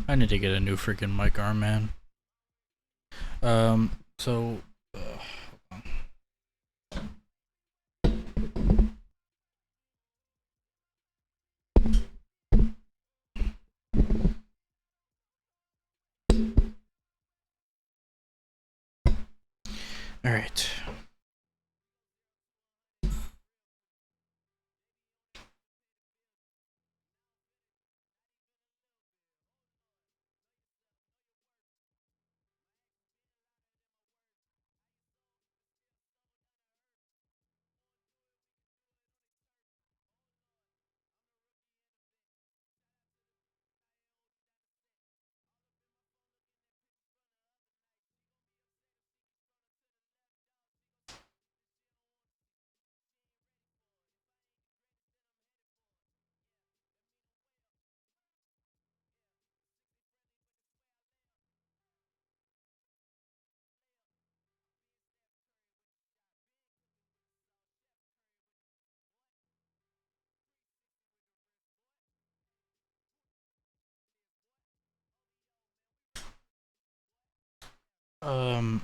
I need to get a new freaking mic arm, man. So, hold on. All right.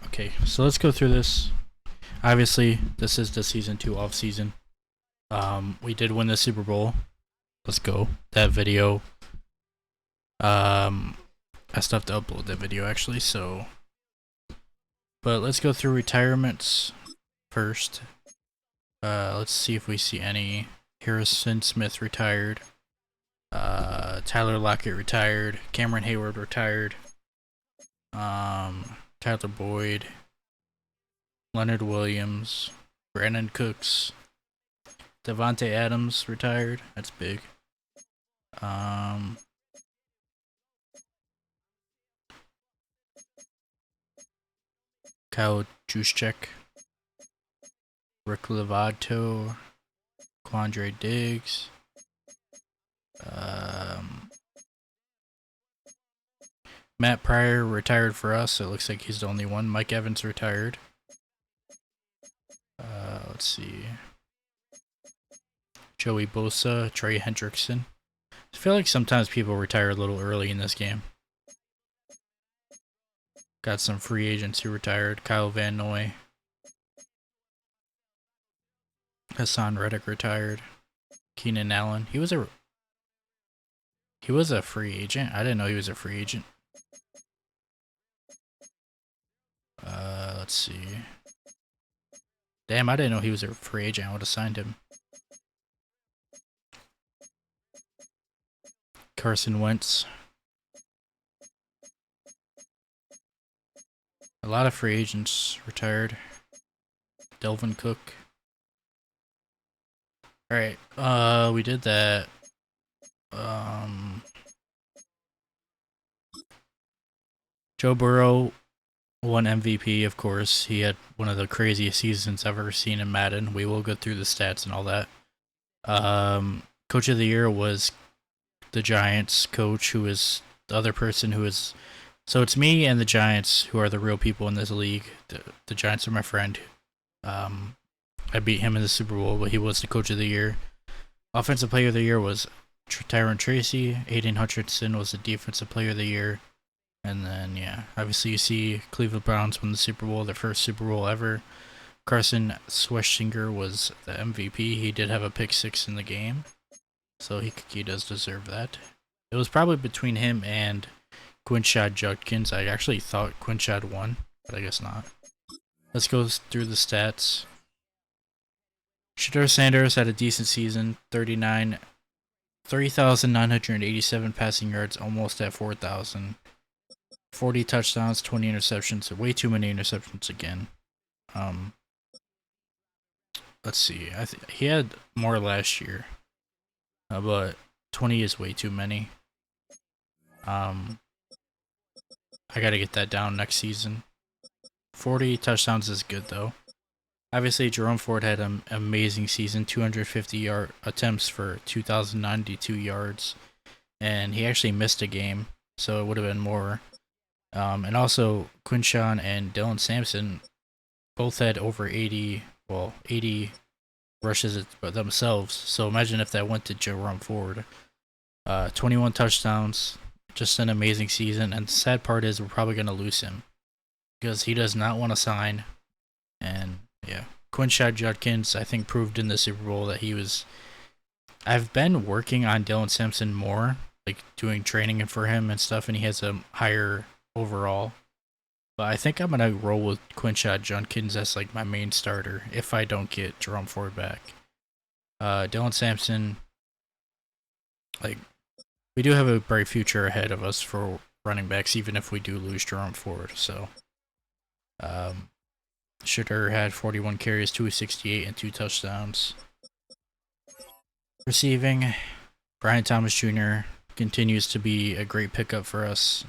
Okay, so let's go through this. Obviously, this is the season 2 off season. We did win the Super Bowl. Let's go. That video. I still have to upload that video actually, so. But let's go through retirements first. Let's see if we see any. Harrison Smith retired. Tyler Lockett retired. Cameron Hayward retired. Tyler Boyd, Leonard Williams, Brandon Cooks, Devontae Adams retired. That's big. Kyle Juszczyk, Rick Lovato, Quandre Diggs. Matt Pryor retired for us, so it looks like he's the only one. Mike Evans retired. Let's see. Joey Bosa, Trey Hendrickson. I feel like sometimes people retire a little early in this game. Got some free agents who retired. Kyle Van Noy. Hassan Reddick retired. Keenan Allen. He was a free agent. I didn't know he was a free agent. Let's see. Damn, I didn't know he was a free agent. I would have signed him. Carson Wentz. A lot of free agents retired. Delvin Cook. Alright, we did that. Joe Burrow won MVP, of course. He had one of the craziest seasons I've ever seen in Madden. We will go through the stats and all that. Coach of the Year was the Giants coach, who is the other person who is... So it's me and the Giants who are the real people in this league. The Giants are my friend. I beat him in the Super Bowl, but he was the Coach of the Year. Offensive Player of the Year was Tyron Tracy. Aiden Hutchinson was the Defensive Player of the Year. And then, yeah, obviously you see Cleveland Browns win the Super Bowl, their first Super Bowl ever. Carson Schwarzenegger was the MVP. He did have a pick six in the game, so he does deserve that. It was probably between him and Quinshad Judkins. I actually thought Quinshad won, but I guess not. Let's go through the stats. Shedeur Sanders had a decent season, 3,987 passing yards, almost at 4,000. 40 touchdowns, 20 interceptions. Way too many interceptions again. Let's see. He had more last year, but 20 is way too many. I gotta get that down next season. 40 touchdowns is good though. Obviously, Jerome Ford had an amazing season, 250 attempts for 2,092 yards, and he actually missed a game, so it would have been more. And also, Quinshawn and Dylan Sampson both had over 80 rushes themselves. So imagine if that went to Jerome Ford. 21 touchdowns, just an amazing season. And the sad part is we're probably gonna lose him because he does not want to sign. And yeah, Quinshad Judkins, I think, proved in the Super Bowl that he was. I've been working on Dylan Sampson more, like doing training for him and stuff, and he has a higher overall. But I think I'm gonna roll with Quinshad Judkins as like my main starter if I don't get Jerome Ford back. Dylan Sampson, like, we do have a bright future ahead of us for running backs, even if we do lose Jerome Ford. So, Shadur had 41 carries, 268, and 2 touchdowns. Receiving, Brian Thomas Jr. continues to be a great pickup for us.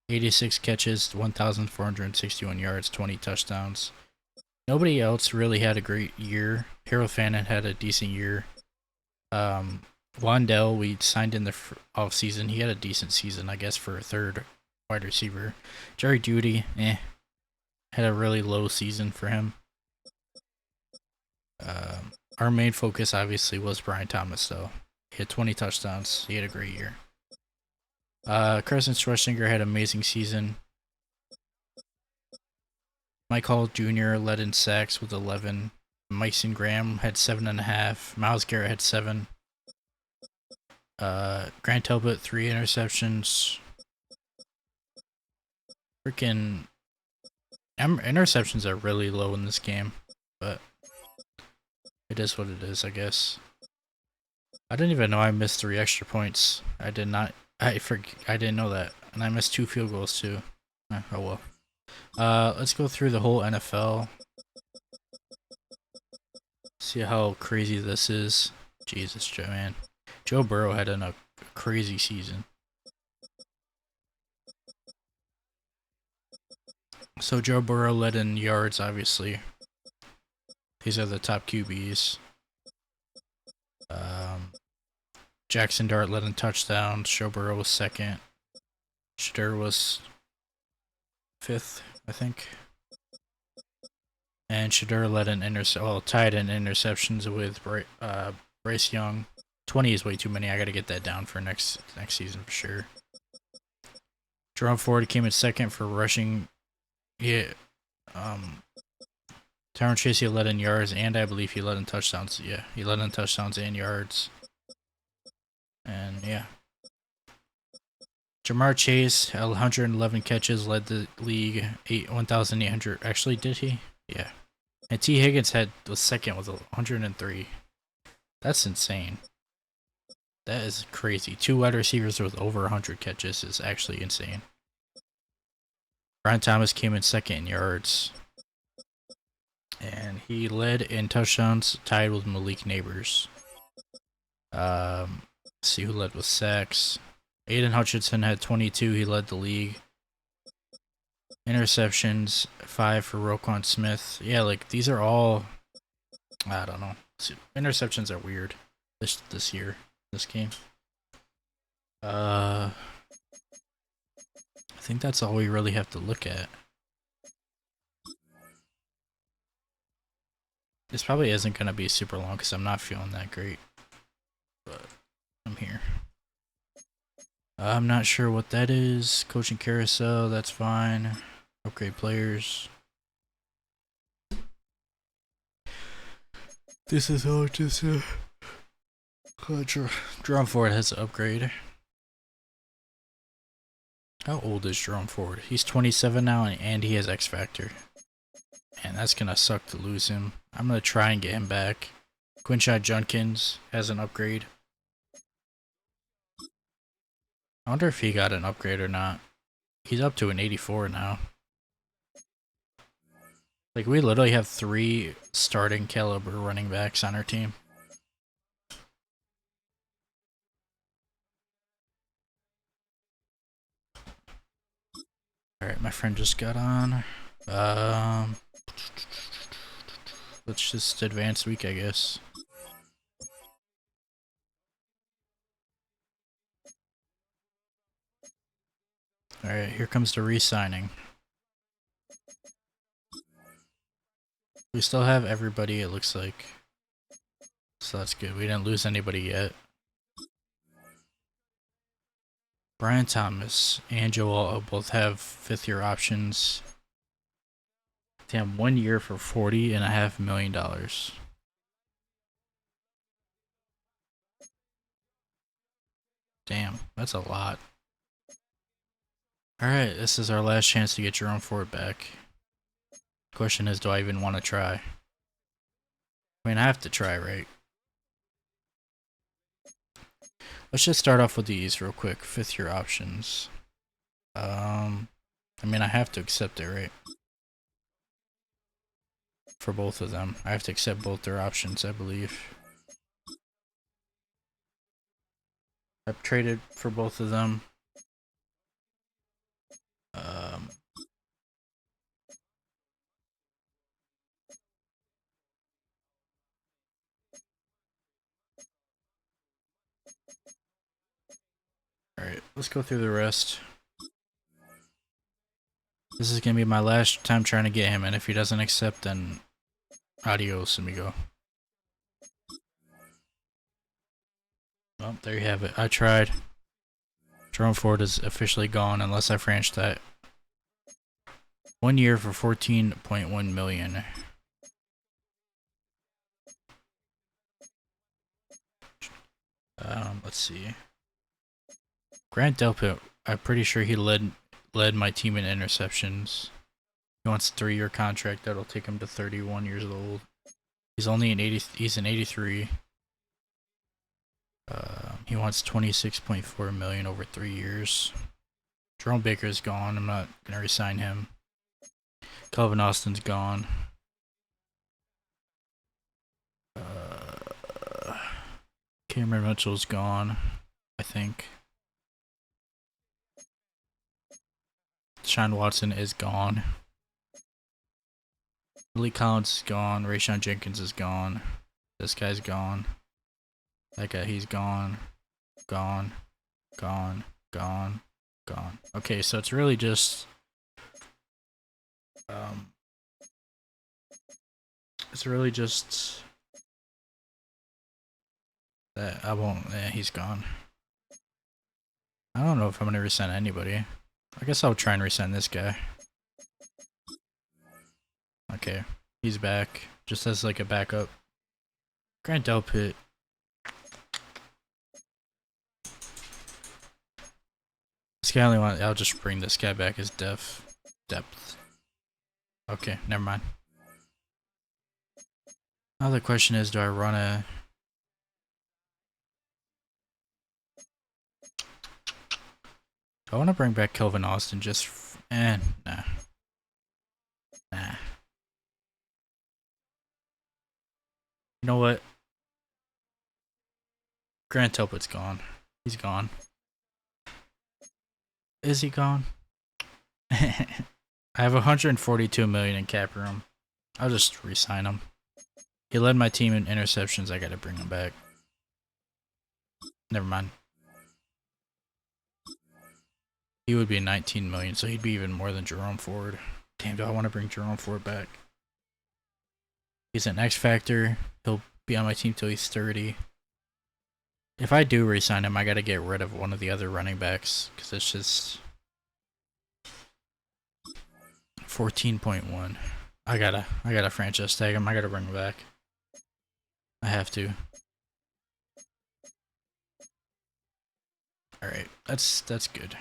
86 catches, 1,461 yards, 20 touchdowns. Nobody else really had a great year. Harold Fannin had a decent year. Wandell, we signed in the offseason. He had a decent season, I guess, for a third wide receiver. Jerry Jeudy, had a really low season for him. Our main focus, obviously, was Brian Thomas, though. He had 20 touchdowns. He had a great year. Carson Schwarzenegger had an amazing season. Mike Hall Jr. led in sacks with 11. Mason Graham had 7.5. Myles Garrett had 7. Grant Talbot, 3 interceptions. Freaking interceptions are really low in this game, but it is what it is, I guess. I didn't even know I missed 3 extra points. I did not. I didn't know that, and I missed 2 field goals too. Oh well. Let's go through the whole NFL. See how crazy this is. Jesus, man. Joe Burrow had a crazy season. So Joe Burrow led in yards, obviously. These are the top QBs. Jackson Dart led in touchdowns. Joe Burrow was second. Shadur was 5th, I think. And Shadur led in tied in interceptions with Bryce Young. 20 is way too many. I gotta get that down for next season for sure. Jerome Ford came in second for rushing. Yeah. Tyron Tracy led in yards, and I believe he led in touchdowns. Yeah, he led in touchdowns and yards. And yeah. Jamar Chase, 111 catches, led the league, 1,800. Actually, did he? Yeah. And T. Higgins was second with 103. That's insane. That is crazy. 2 wide receivers with over 100 catches is actually insane. Brian Thomas came in second in yards. And he led in touchdowns, tied with Malik Neighbors. Let's see who led with sacks. Aiden Hutchinson had 22. He led the league. Interceptions, 5 for Roquan Smith. Yeah, like, these are all... I don't know. Interceptions are weird this year, this game. I think that's all we really have to look at. This probably isn't going to be super long because I'm not feeling that great. But I'm here. I'm not sure what that is. Coaching carousel, that's fine. Upgrade players. This is all just Jerome Ford has an upgrade. How old is Jerome Ford? He's 27 now, and he has X Factor. And that's gonna suck to lose him. I'm gonna try and get him back. Quinshad Judkins has an upgrade. I wonder if he got an upgrade or not. He's up to an 84 now. Like, we literally have 3 starting caliber running backs on our team. Alright, my friend just got on. Let's just advance week, I guess. Alright, here comes the re-signing. We still have everybody, it looks like. So that's good. We didn't lose anybody yet. Brian Thomas and Joel both have 5th-year options. Damn, 1 year for $40.5 million. Damn, that's a lot. Alright, this is our last chance to get Jerome Ford back. Question is, do I even want to try? I mean, I have to try, right? Let's just start off with these real quick. 5th-year options. I mean, I have to accept it, right? For both of them. I have to accept both their options, I believe. I've traded for both of them. Alright, let's go through the rest. This is gonna be my last time trying to get him, and if he doesn't accept, then adios, amigo. Well, there you have it. I tried. Jerome Ford is officially gone unless I franchise that. 1 year for $14.1 million. Let's see. Grant Delpit, I'm pretty sure he led my team in interceptions. He wants a 3-year contract that'll take him to 31 years old. He's only an 80. He's an 83. He wants $26.4 million over 3 years. Jerome Baker's gone. I'm not gonna resign him. Calvin Austin's gone. Cameron Mitchell's gone, I think. Sean Watson is gone. Lee Collins is gone. Rayshon Jenkins is gone. This guy's gone. That guy, he's gone. Gone. Gone. Gone. Gone. Okay, so it's really just... it's really just... that I won't... yeah, he's gone. I don't know if I'm gonna resend anybody. I guess I'll try and resend this guy. Okay, he's back. Just as like a backup. Grant Delpit. This guy only wants... I'll just bring this guy back as depth. Okay, never mind. Now the question is, do I run a... I want to bring back Calvin Austin just... nah. Nah. You know what? Grant Delpit's gone. He's gone. Is he gone? I have 142 million in cap room. I'll just re-sign him. He led my team in interceptions. I gotta bring him back. Never mind. He would be 19 million, so he'd be even more than Jerome Ford. Damn, do I want to bring Jerome Ford back? He's an X Factor. He'll be on my team till he's 30. If I do re-sign him, I gotta get rid of one of the other running backs, because it's just 14.1. I gotta franchise tag him. I gotta bring him back. I have to. Alright, that's good.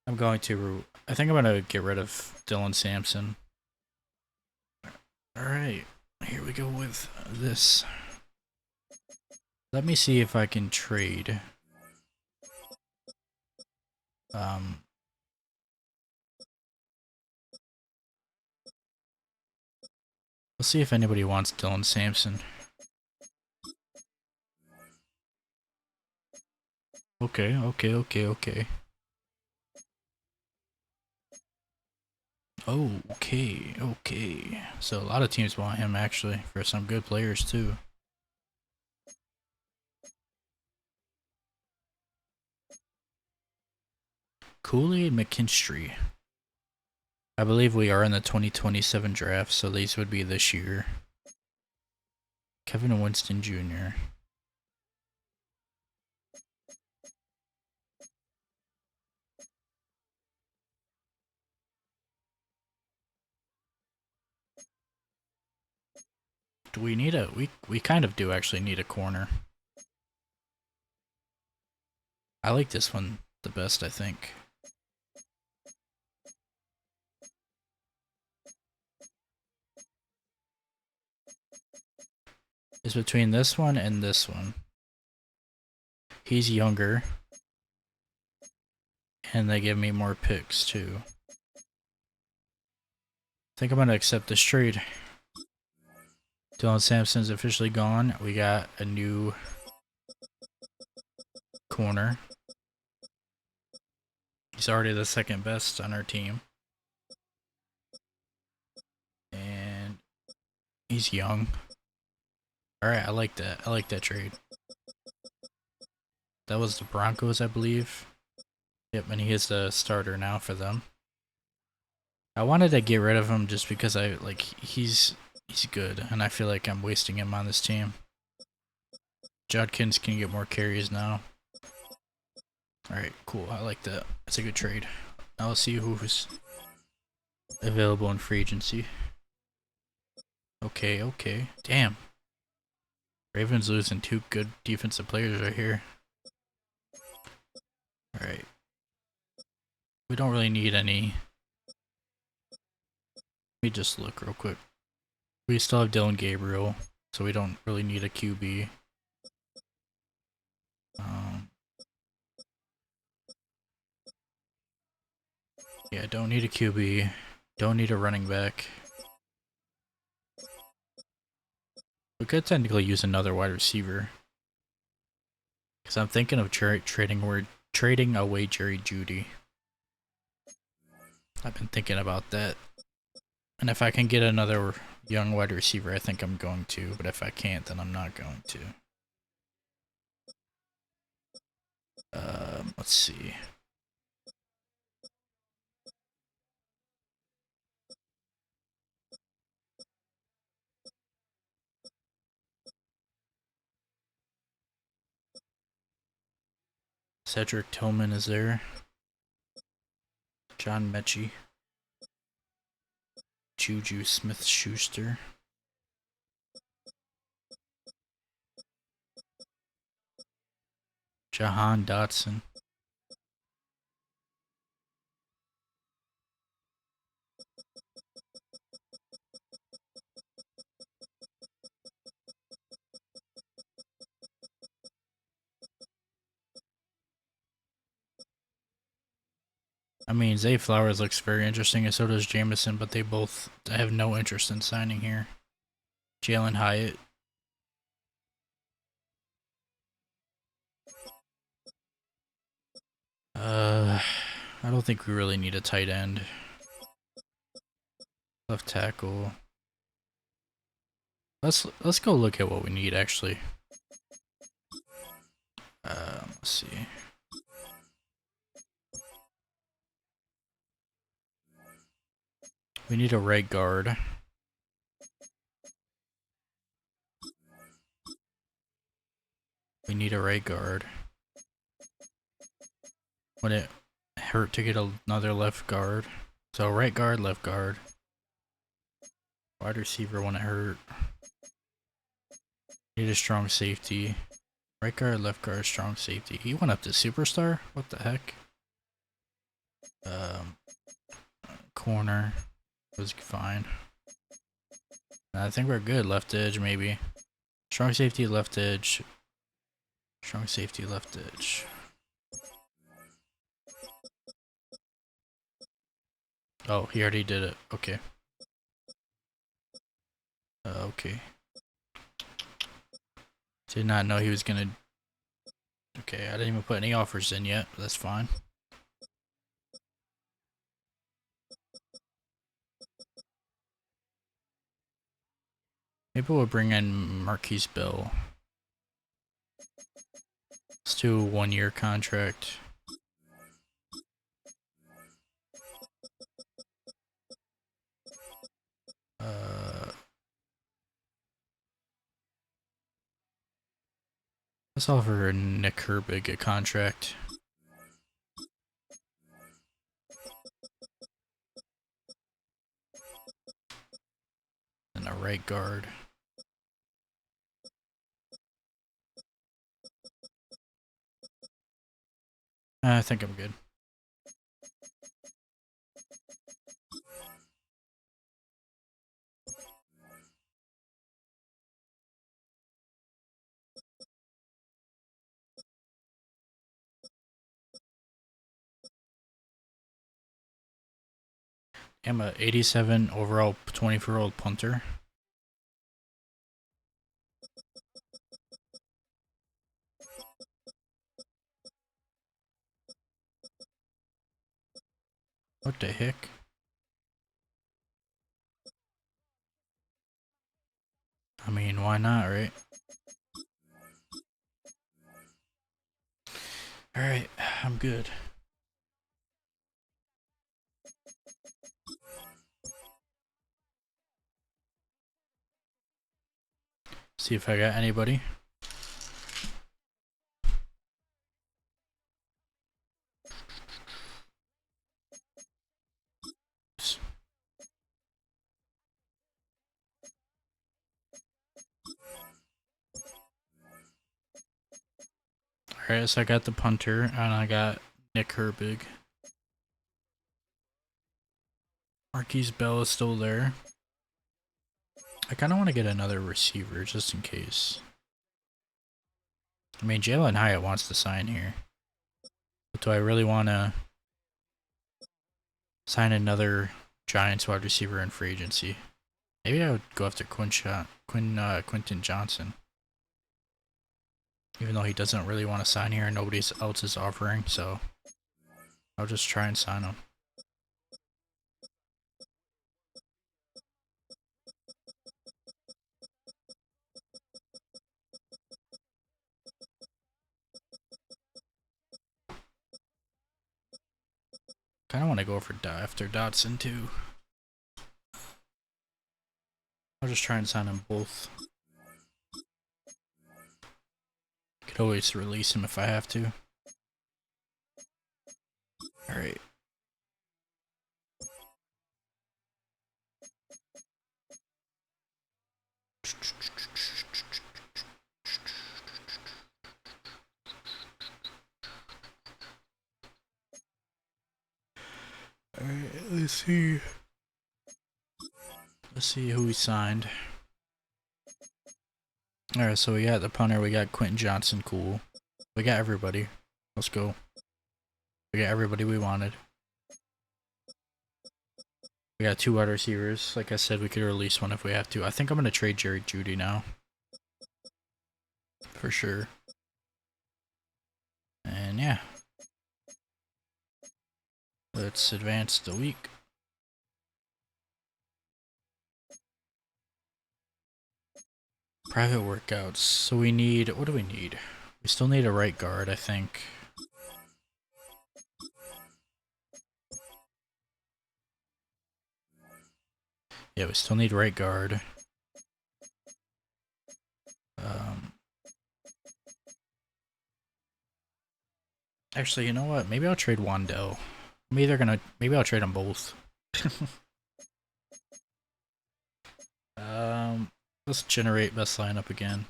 I think I'm gonna get rid of Dylan Sampson. Alright, here we go with this. Let me see if I can trade. Let's see if anybody wants Dylan Sampson. Okay. Okay. So a lot of teams want him actually, for some good players too. Kool-Aid McKinstry. I believe we are in the 2027 draft, so these would be this year. Kevin Winston Jr. Do we need a... We kind of do actually need a corner. I like this one the best, I think. It's between this one and this one. He's younger. And they give me more picks, too. I think I'm going to accept this trade. Dylan Sampson's officially gone. We got a new corner. He's already the second best on our team. And he's young. Alright, I like that. I like that trade. That was the Broncos, I believe. Yep, and he is the starter now for them. I wanted to get rid of him just because he's good, and I feel like I'm wasting him on this team. Judkins can get more carries now. Alright, cool. I like that. That's a good trade. Now let's see who's available in free agency. Okay. Damn. Ravens losing two good defensive players right here. Alright. We don't really need any. Let me just look real quick. We still have Dylan Gabriel, so we don't really need a QB. Yeah, don't need a QB. Don't need a running back. We could technically use another wide receiver. Because I'm thinking of trading away Jerry Jeudy. I've been thinking about that. And if I can get another young wide receiver, I think I'm going to. But if I can't, then I'm not going to. Let's see. Cedric Tillman is there. John Mechie. Juju Smith-Schuster. Jahan Dotson. I mean, Zay Flowers looks very interesting, and so does Jameson, but they both have no interest in signing here. Jalen Hyatt. I don't think we really need a tight end. Left tackle. Let's go look at what we need actually. Let's see. We need a right guard. We need a right guard. Would it hurt to get another left guard? So right guard, left guard. Wide receiver wouldn't hurt. Need a strong safety. Right guard, left guard, strong safety. He went up to superstar? What the heck? Corner was fine. I think we're good. Left edge, maybe. Strong safety, left edge. Strong safety, left edge. Oh, he already did it. Okay. Okay. Did not know he was gonna... Okay, I didn't even put any offers in yet. That's fine. Maybe we'll bring in Marquise Bell. Let's do a 1-year contract. Let's offer Nick Herbig a contract. And a right guard. I think I'm good. I'm a 87 overall 24-year-old punter. What the heck? I mean, why not, right? Alright, I'm good. See if I got anybody. Alright, so I got the punter, and I got Nick Herbig. Marquise Bell is still there. I kind of want to get another receiver, just in case. I mean, Jalen Hyatt wants to sign here. But do I really want to sign another Giants wide receiver in free agency? Maybe I would go after Quentin Johnson. Even though he doesn't really want to sign here and nobody else is offering, so I'll just try and sign him. Kind of want to go for after Dotson too. I'll just try and sign them both. Could always release him if I have to. Alright. Alright, let's see. Let's see who we signed. Alright, so we got the punter, we got Quentin Johnson, cool. We got everybody. Let's go. We got everybody we wanted. We got 2 wide receivers. Like I said, we could release one if we have to. I think I'm going to trade Jerry Jeudy now. For sure. And yeah. Let's advance the week. Private workouts. So we need... What do we need? We still need a right guard, I think. Yeah, we still need right guard. Actually, you know what? Maybe I'll trade Wandell. Maybe I'll trade them both. Let's generate best lineup again.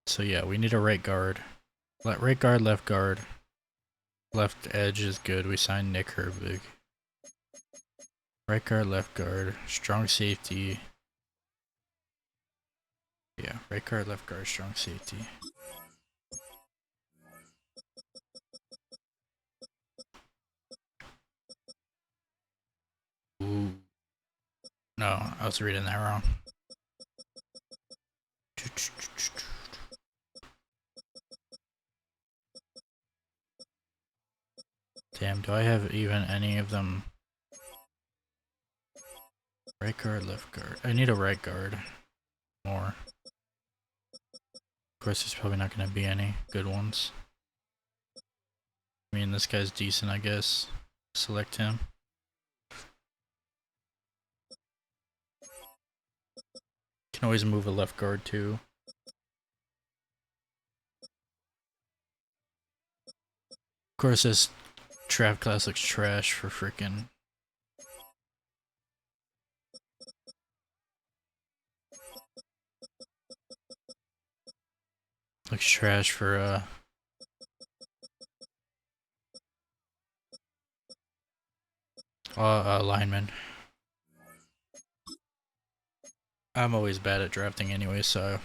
So yeah, we need a right guard. Right guard, left guard. Left edge is good. We signed Nick Herbig. Right guard, left guard. Strong safety. Yeah, right guard, left guard, strong safety. Ooh. No, I was reading that wrong. Damn, do I have even any of them? Right guard, left guard. I need a right guard. More. Of course, there's probably not going to be any good ones. I mean, this guy's decent, I guess. Select him. Can always move a left guard too. Of course, this draft class looks trash for freaking. Looks trash for lineman. I'm always bad at drafting anyway, so.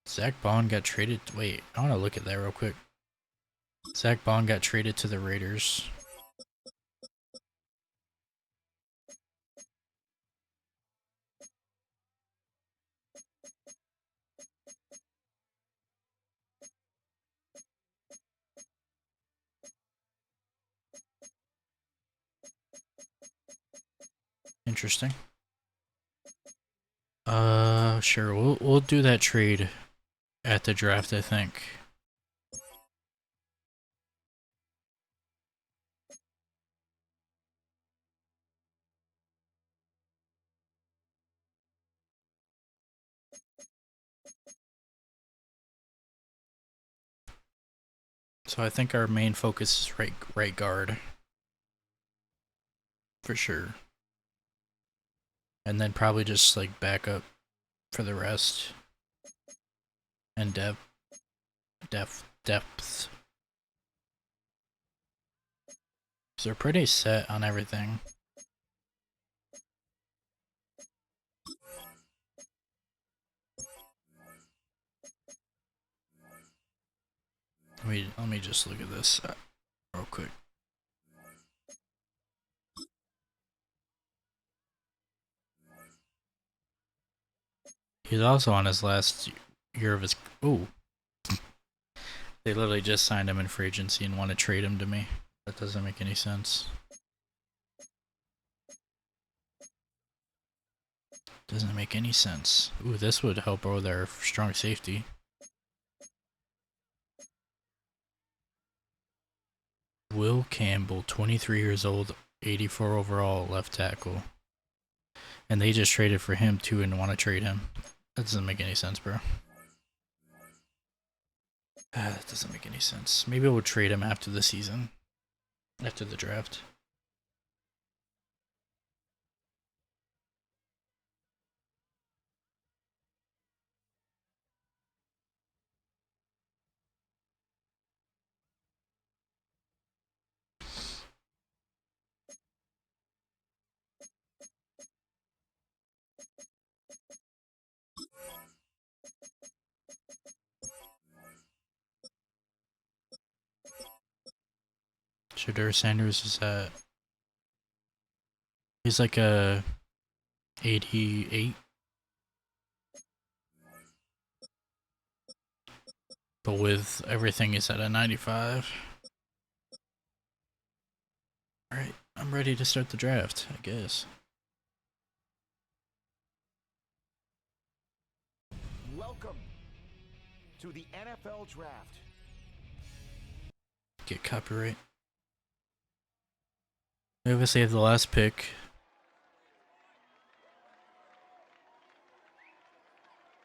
Zach Bond got traded. Wait, I want to look at that real quick. Zach Bond got traded to the Raiders. Interesting. Sure. We'll do that trade at the draft, I think. So I think our main focus is right guard. For sure. And then probably just like backup for the rest. And depth. So they're pretty set on everything. Let me just look at this real quick. He's also on his last year of his. Ooh. They literally just signed him in free agency and want to trade him to me. That doesn't make any sense. Doesn't make any sense. Ooh, this would help with our strong safety. Will Campbell, 23 years old, 84 overall, left tackle. And they just traded for him too and want to trade him. That doesn't make any sense, bro. That doesn't make any sense. Maybe we'll trade him after the season. After the draft. Shadur Sanders is at. He's like a 88. But with everything, he's at a 95. Alright, I'm ready to start the draft, I guess. Welcome to the NFL Draft. Get copyright. We obviously have the last pick.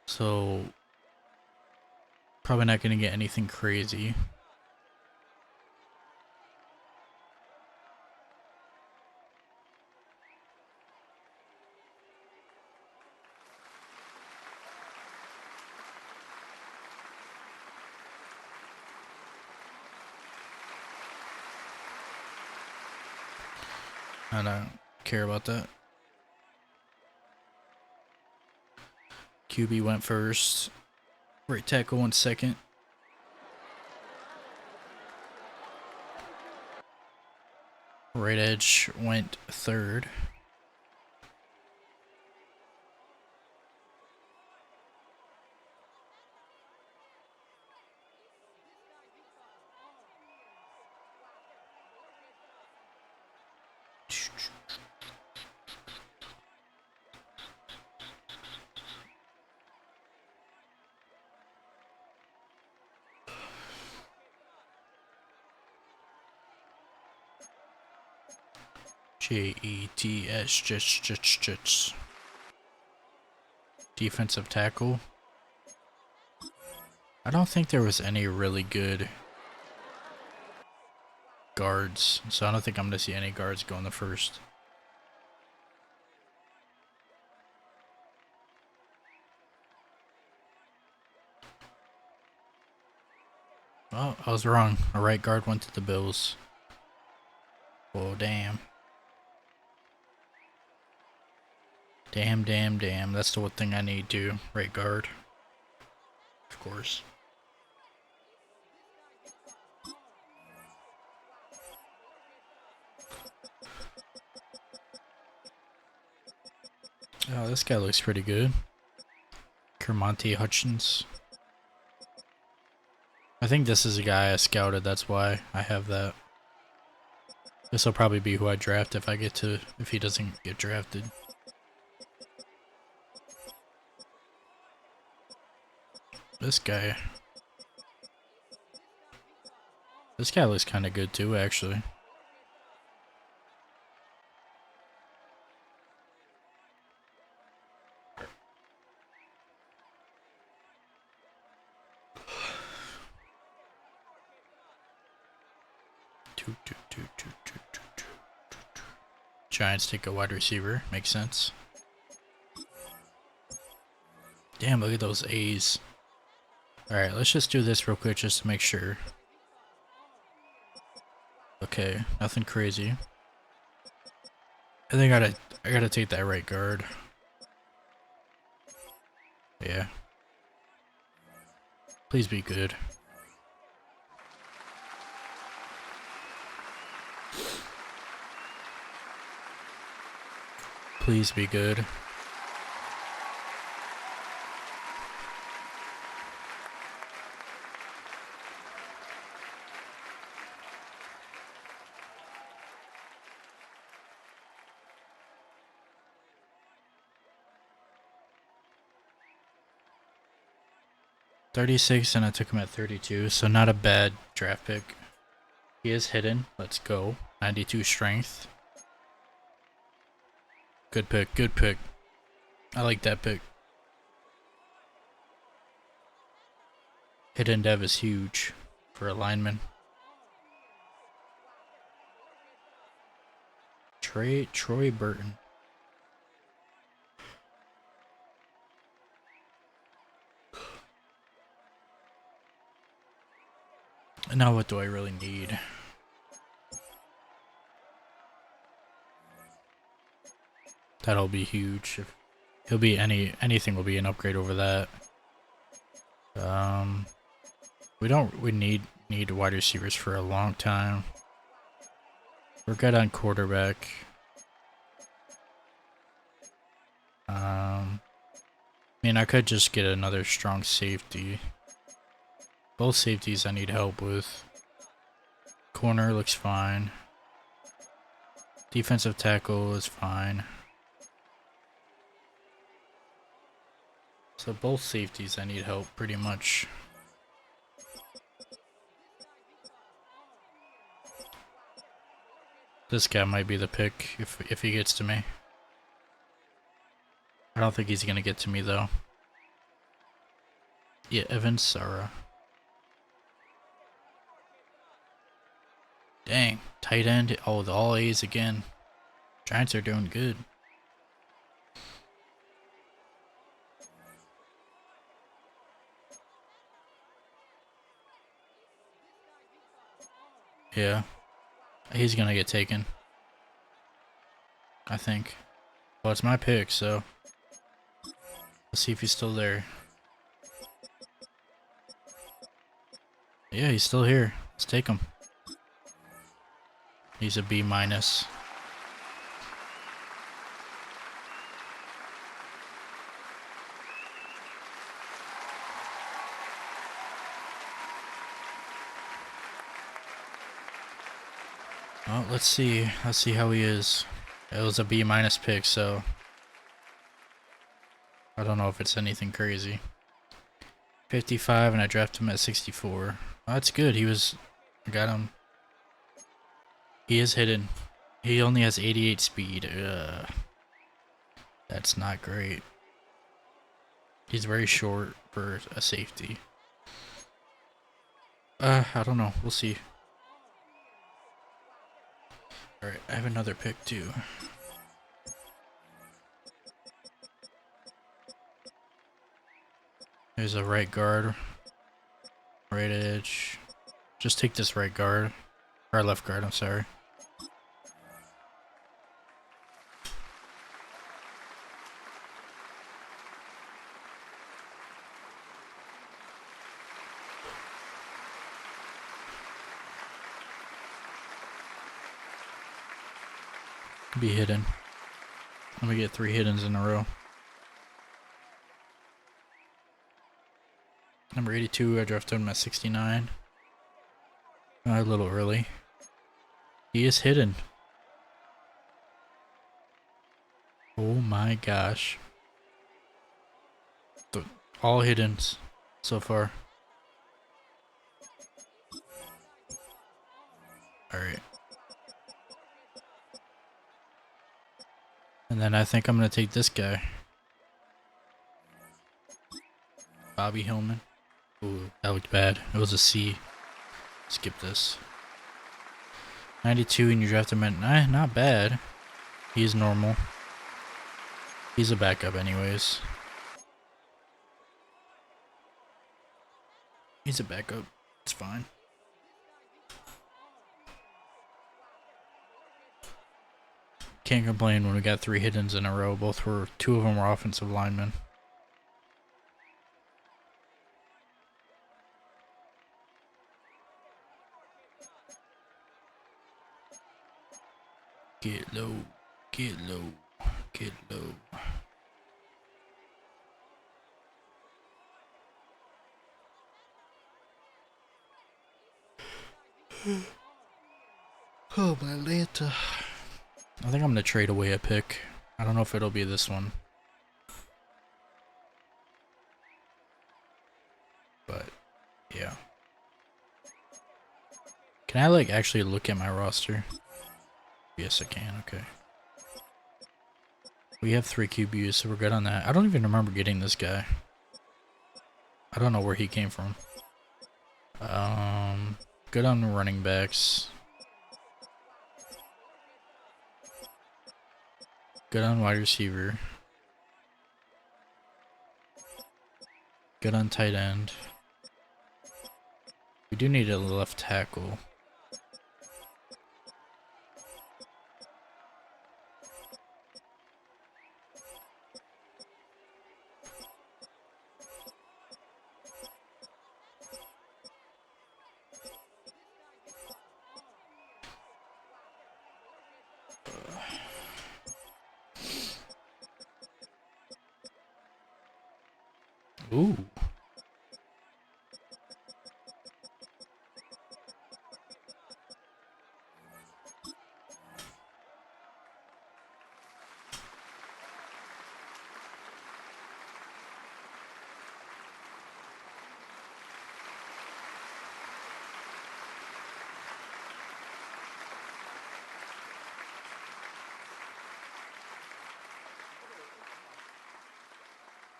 So, probably not going to get anything crazy. I don't care about that. QB went first. Right tackle went second. Right edge went third. Jets, Jets. Defensive tackle. I don't think there was any really good guards, so I don't think I'm going to see any guards go in the first. Oh, I was wrong. A right guard went to the Bills. Oh, damn. Damn. That's the one thing I need to. Right guard. Of course. Oh, this guy looks pretty good. Kermonte Hutchins. I think this is a guy I scouted, that's why I have that. This will probably be who I draft if he doesn't get drafted. This guy looks kind of good too, actually. Giants take a wide receiver. Makes sense. Damn, look at those A's. Alright, let's just do this real quick just to make sure. Okay, nothing crazy. I think I gotta take that right guard. Yeah. Please be good. Please be good. $36 and I took him at 32, so not a bad draft pick. He is hidden. Let's go. 92 strength. Good pick, good pick. I like that pick. Hidden dev is huge for a lineman. Troy Burton. Now what do I really need? That'll be huge. He'll be anything will be an upgrade over that. We need wide receivers for a long time. We're good on quarterback. I mean, I could just get another strong safety. Both safeties I need help with. Corner looks fine. Defensive tackle is fine. So both safeties I need help pretty much. This guy might be the pick if he gets to me. I don't think he's gonna get to me though. Yeah, Evan Sara. Dang, tight end. Oh, the all A's again. Giants are doing good. Yeah. He's gonna get taken. I think. Well, it's my pick, so. Let's see if he's still there. Yeah, he's still here. Let's take him. He's a B-. Well, let's see how he is. It was a B- pick, so I don't know if it's anything crazy. 55 and I drafted him at 64. Oh, that's good. I got him. He is hidden. He only has 88 speed. That's not great. He's very short for a safety. I don't know. We'll see. Alright, I have another pick too. There's a right guard. Right edge. Just take this right guard. Or left guard, I'm sorry. Be hidden. Let me get 3 hiddens in a row. Number 82, I drafted him at 69. A little early. He is hidden. Oh my gosh. All hiddens so far. Alright. And then I think I'm going to take this guy. Bobby Hillman. Ooh, that looked bad. It was a C. Skip this. 92 and you draft him at... not bad. He's normal. He's a backup anyways. He's a backup. It's fine. Can't complain when we got 3 hiddens in a row. 2 of them were offensive linemen. Get low, get low, get low. Oh, my Atlanta. I think I'm gonna trade away a pick. I don't know if it'll be this one. But, yeah. Can I, like, actually look at my roster? Yes, I can. Okay. We have 3 QBs, so we're good on that. I don't even remember getting this guy. I don't know where he came from. Good on running backs. Good on wide receiver. Good on tight end. We do need a left tackle. Ooh.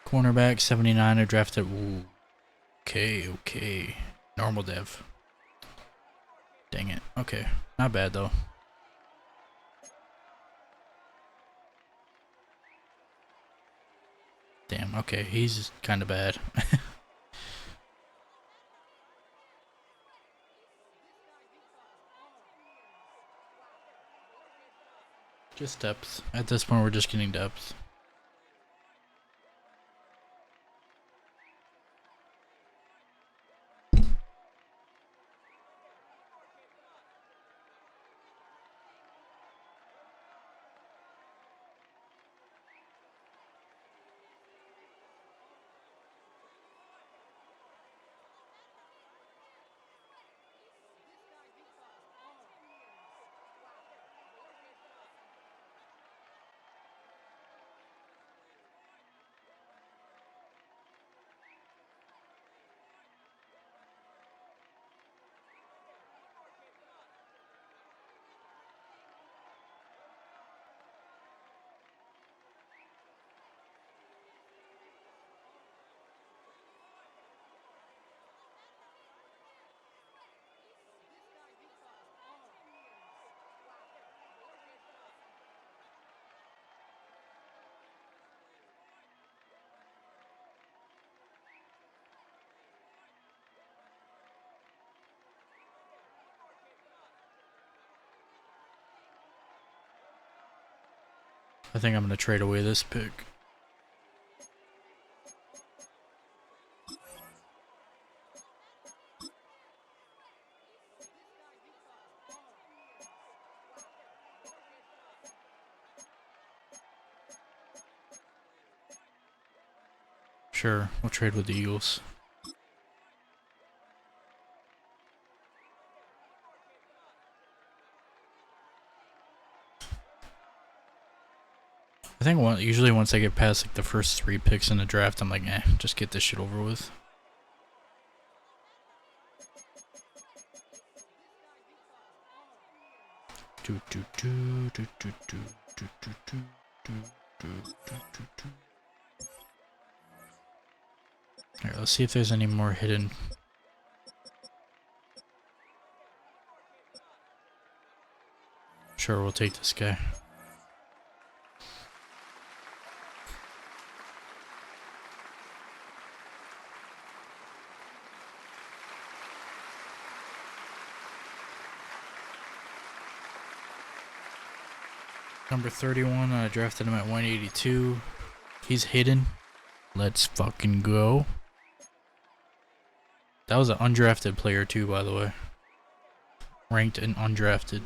Cornerback 79. I drafted. Ooh. Okay. Normal dev. Dang it. Okay. Not bad though. Damn. Okay. He's kind of bad. Just depth. At this point, we're just getting depth. I think I'm gonna trade away this pick. Sure, we'll trade with the Eagles. I think usually once I get past like the first 3 picks in the draft, I'm like, just get this shit over with. Alright, let's see if there's any more hidden. Sure, we'll take this guy. Number 31, I drafted him at 182. He's hidden. Let's fucking go. That was an undrafted player too, by the way. Ranked and undrafted.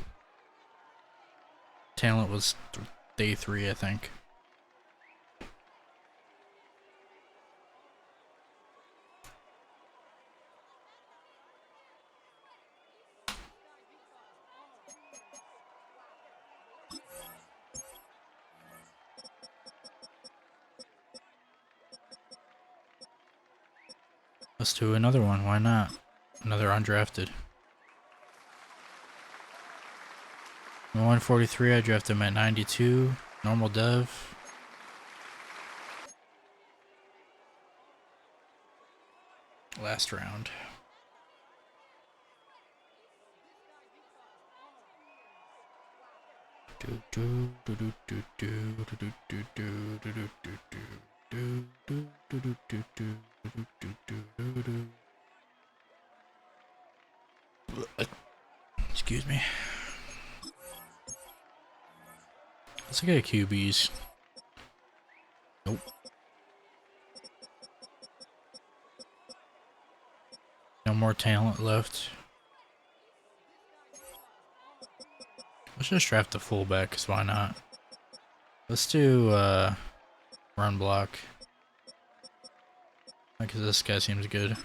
Talent was day 3, I think. Let's do another one, why not? Another undrafted. 143, I drafted him at 92. Normal dev. Last round. Excuse me. Let's look at QBs. Nope. No more talent left. Let's just draft the fullback, cause why not? Let's do run block. Because this guy seems good.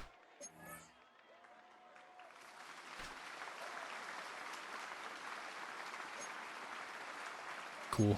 Cool.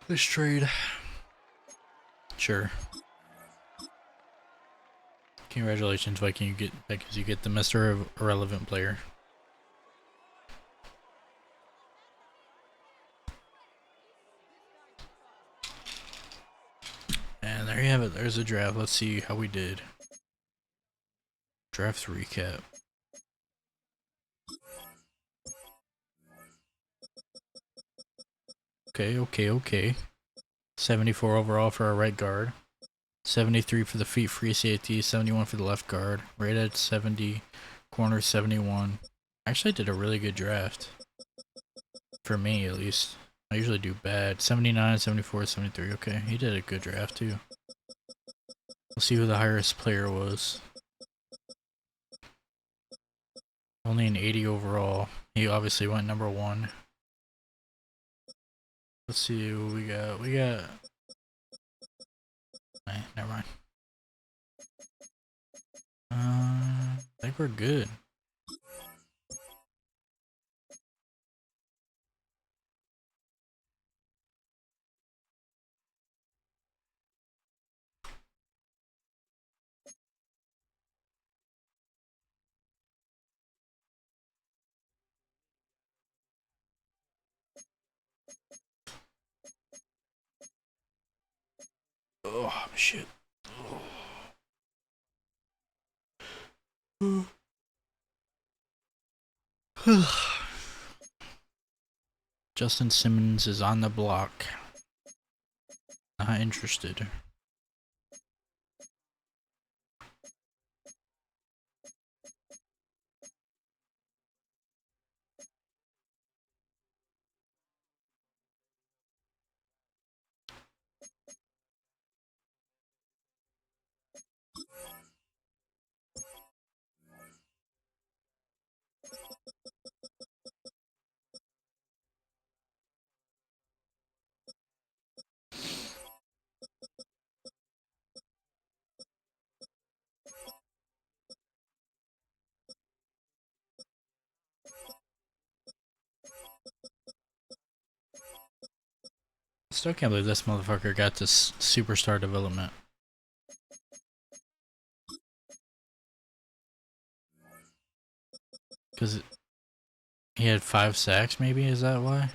This trade. Sure. Congratulations, Viking, you get the Mr. Irrelevant player. And there you have it, there's the draft. Let's see how we did. Draft recap. Okay. 74 overall for our right guard. 73 for the feet free safety, 71 for the left guard, right at 70, corner 71. Actually did a really good draft. For me, at least. I usually do bad. 79, 74, 73. Okay, he did a good draft too. We'll see who the highest player was. Only an 80 overall. He obviously went number 1. Let's see what we got. Never mind. I think we're good. Oh, shit. Justin Simmons is on the block. Not interested. Still can't believe this motherfucker got this superstar development. Because he had 5 sacks, maybe? Is that why?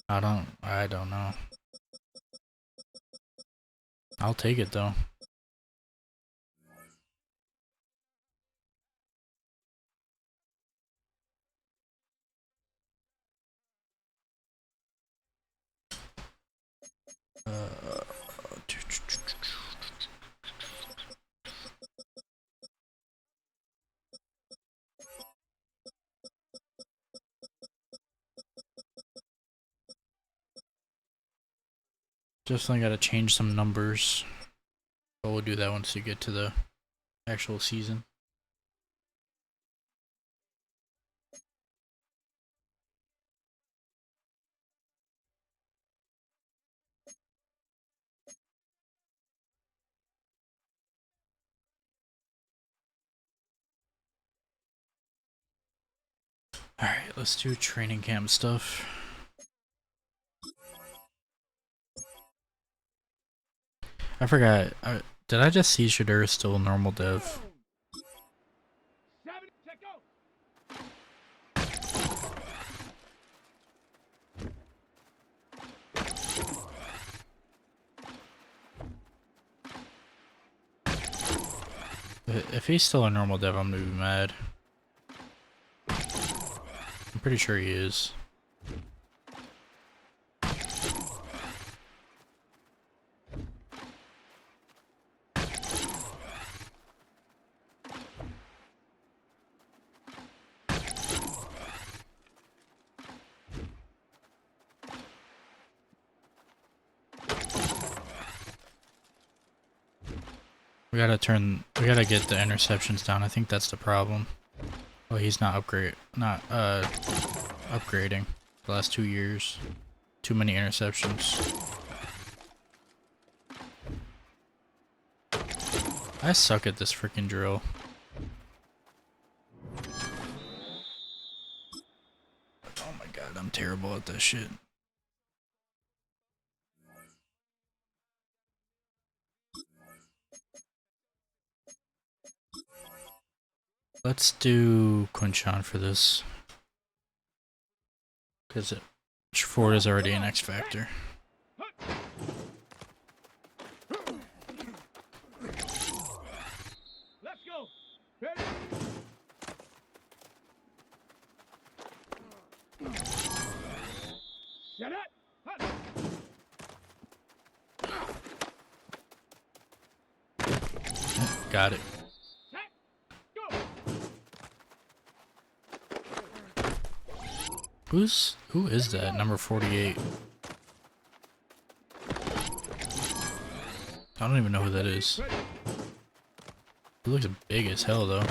I don't know. I'll take it though. Definitely gotta change some numbers. But we'll do that once we get to the actual season. Alright, let's do training camp stuff. I forgot. Did I just see Shadur is still a normal dev? If he's still a normal dev, I'm gonna be mad. I'm pretty sure he is. We gotta get the interceptions down. I think that's the problem. Oh, he's not upgrading the last 2 years. Too many interceptions. I suck at this freaking drill. Oh my god, I'm terrible at this shit. Let's do Quinshawn for this. Because Ford is already an X Factor. Let's go. Ready? Set it. Got it. Who is that? Number 48. I don't even know who that is. He looks big as hell though.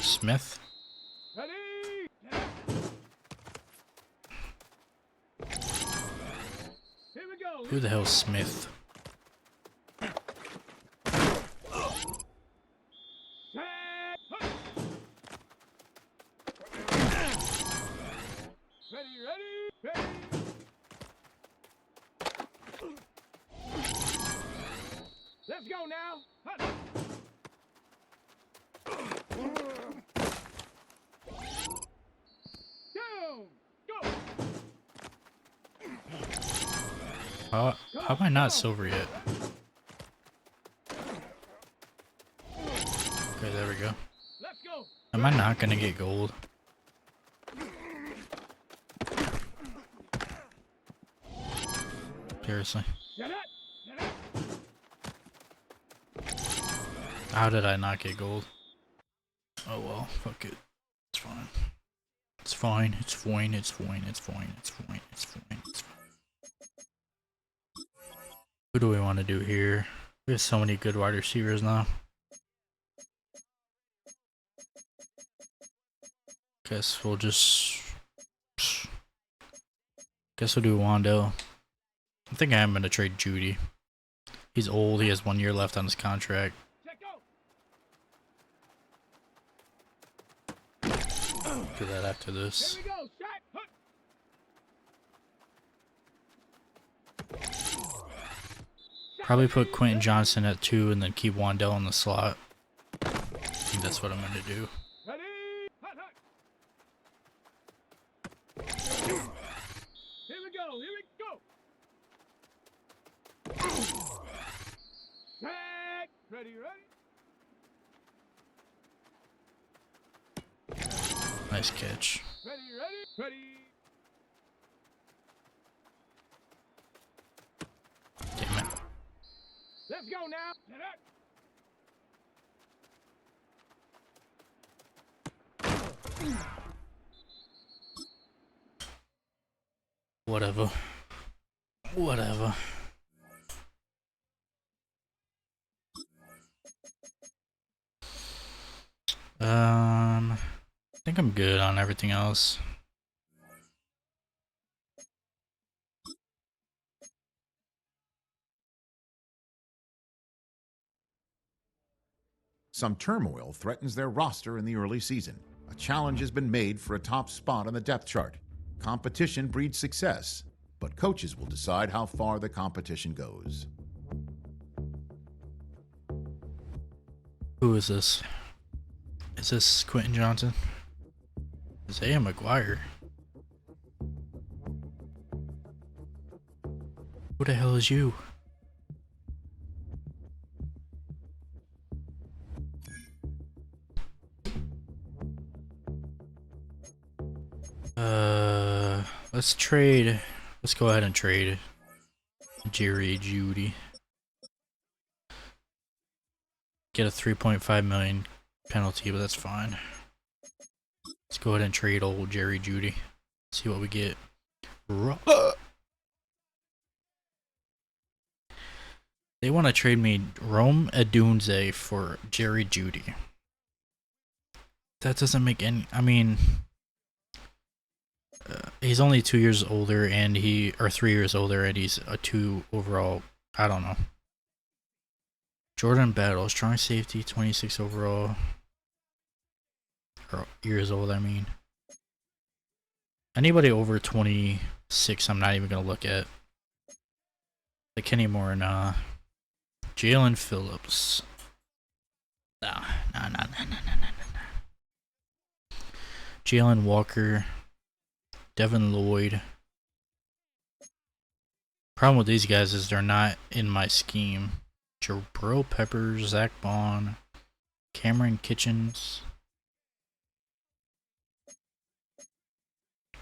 Smith? Who the hell's Smith? Let's go now. Down. Go. How am I not silver yet? Okay, there we go. Am I not gonna get gold? Seriously. Get it. Get it. How did I not get gold? Oh well, fuck it. It's fine. It's fine, it's fine, it's fine, it's fine, it's fine, it's fine, it's fine. Who do we want to do here? We have so many good wide receivers now. Guess we'll just... Guess we'll do Wando. I think I am going to trade Judy. He's old, he has 1 year left on his contract. Do that after this. Here we go. Shot. Probably put Quentin Johnson at 2 and then keep Wandell in the slot. I think that's what I'm going to do. Ready. Hut, hut. Here we go. Here we go. Set. Ready. Nice catch. Ready. Damn it. Let's go now. Get it. Whatever. Whatever. I think I'm good on everything else. Some turmoil threatens their roster in the early season. A challenge has been made for a top spot on the depth chart. Competition breeds success, but coaches will decide how far the competition goes. Who is this? Is this Quentin Johnson? Isaiah McGuire? Who the hell is you? Let's trade. Let's go ahead and trade Jerry Judy. Get a 3.5 million penalty, but that's fine. Let's go ahead and trade old Jerry Judy. See what we get. They want to trade me Rome Adunze for Jerry Judy. That doesn't make any. I mean, he's only 2 years older, and or 3 years older, and he's a 2 overall. I don't know. Jordan Battle, strong safety, 26 overall. Or years old, I mean. Anybody over 26, I'm not even gonna look at. Like Kenny Moore, nah. Jalen Phillips. Nah. Jalen Walker. Devin Lloyd. Problem with these guys is they're not in my scheme. Jabril Peppers, Zach Bond, Cameron Kitchens,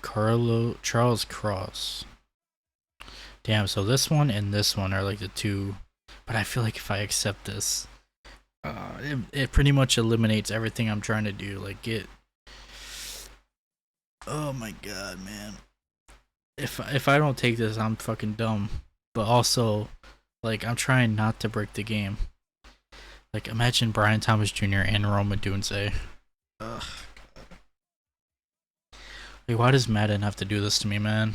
Charles Cross. Damn, so this one and this one are like the two. But I feel like if I accept this, it pretty much eliminates everything I'm trying to do. Like oh my god, man. If I don't take this, I'm fucking dumb. But also, like, I'm trying not to break the game. Like, imagine Brian Thomas Jr. and Rome Odunze. Ugh. Like, why does Madden have to do this to me, man?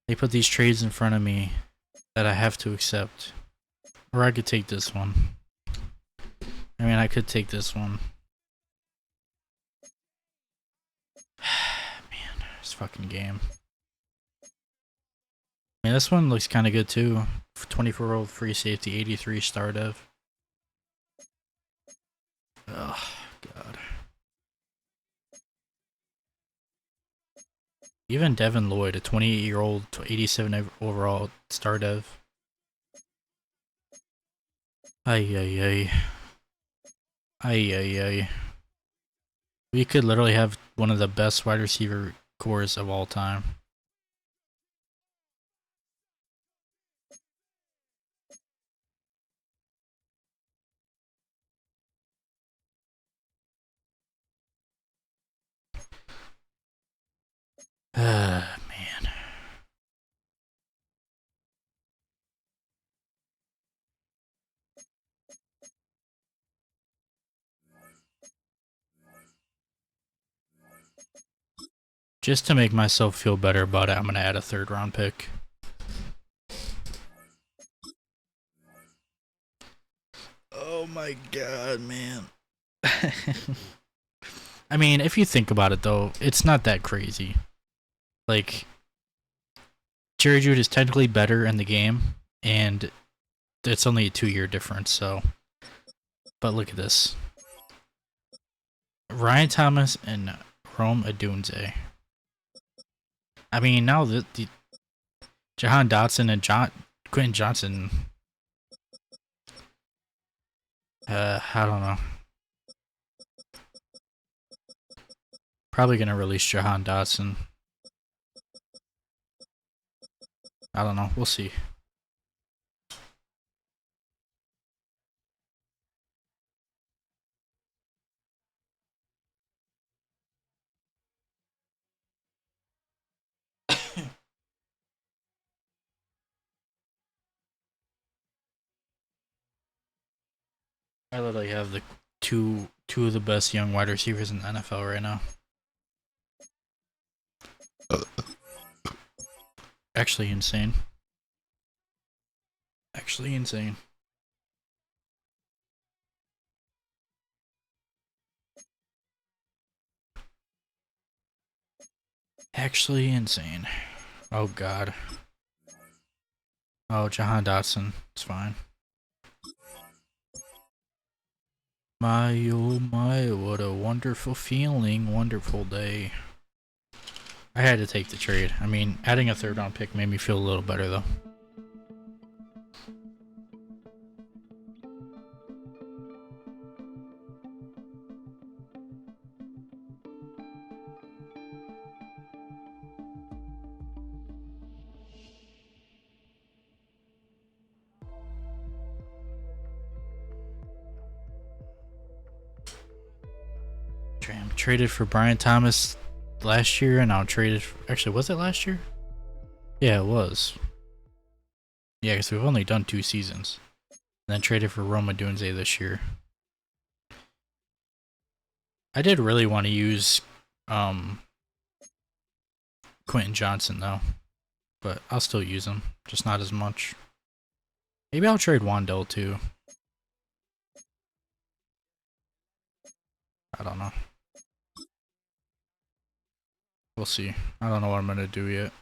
They put these trades in front of me that I have to accept. Or I could take this one. I mean, I could take this one. Man, this fucking game. I mean, this one looks kind of good too. 24-year-old free safety, 83 star dev. Oh, God. Even Devin Lloyd, a 28-year-old, 87 overall star dev. Ay. Ay, ay, ay. We could literally have one of the best wide receiver cores of all time. Man. Just to make myself feel better about it, I'm going to add a third round pick. Oh my god, man. I mean, if you think about it, though, it's not that crazy. Like, Jerry Jude is technically better in the game, and it's only a 2-year difference, so. But look at this. Ryan Thomas and Rome Odunze. I mean, now the Jahan Dotson and Quentin Johnson. I don't know. Probably gonna release Jahan Dotson. I don't know. We'll see. I literally have the two of the best young wide receivers in the NFL right now. Actually insane. Actually insane. Actually insane. Oh god. Oh, Jahan Dotson. It's fine. My oh my, what a wonderful feeling, wonderful day. I had to take the trade. I mean, adding a third round pick made me feel a little better though. Traded for Brian Thomas last year, and now traded. Actually, was it last year? Yeah, it was. Yeah, because we've only done 2 seasons. And then traded for Roma Dunze this year. I did really want to use Quentin Johnson though, but I'll still use him, just not as much. Maybe I'll trade Wandell too. I don't know. We'll see. I don't know what I'm gonna do yet.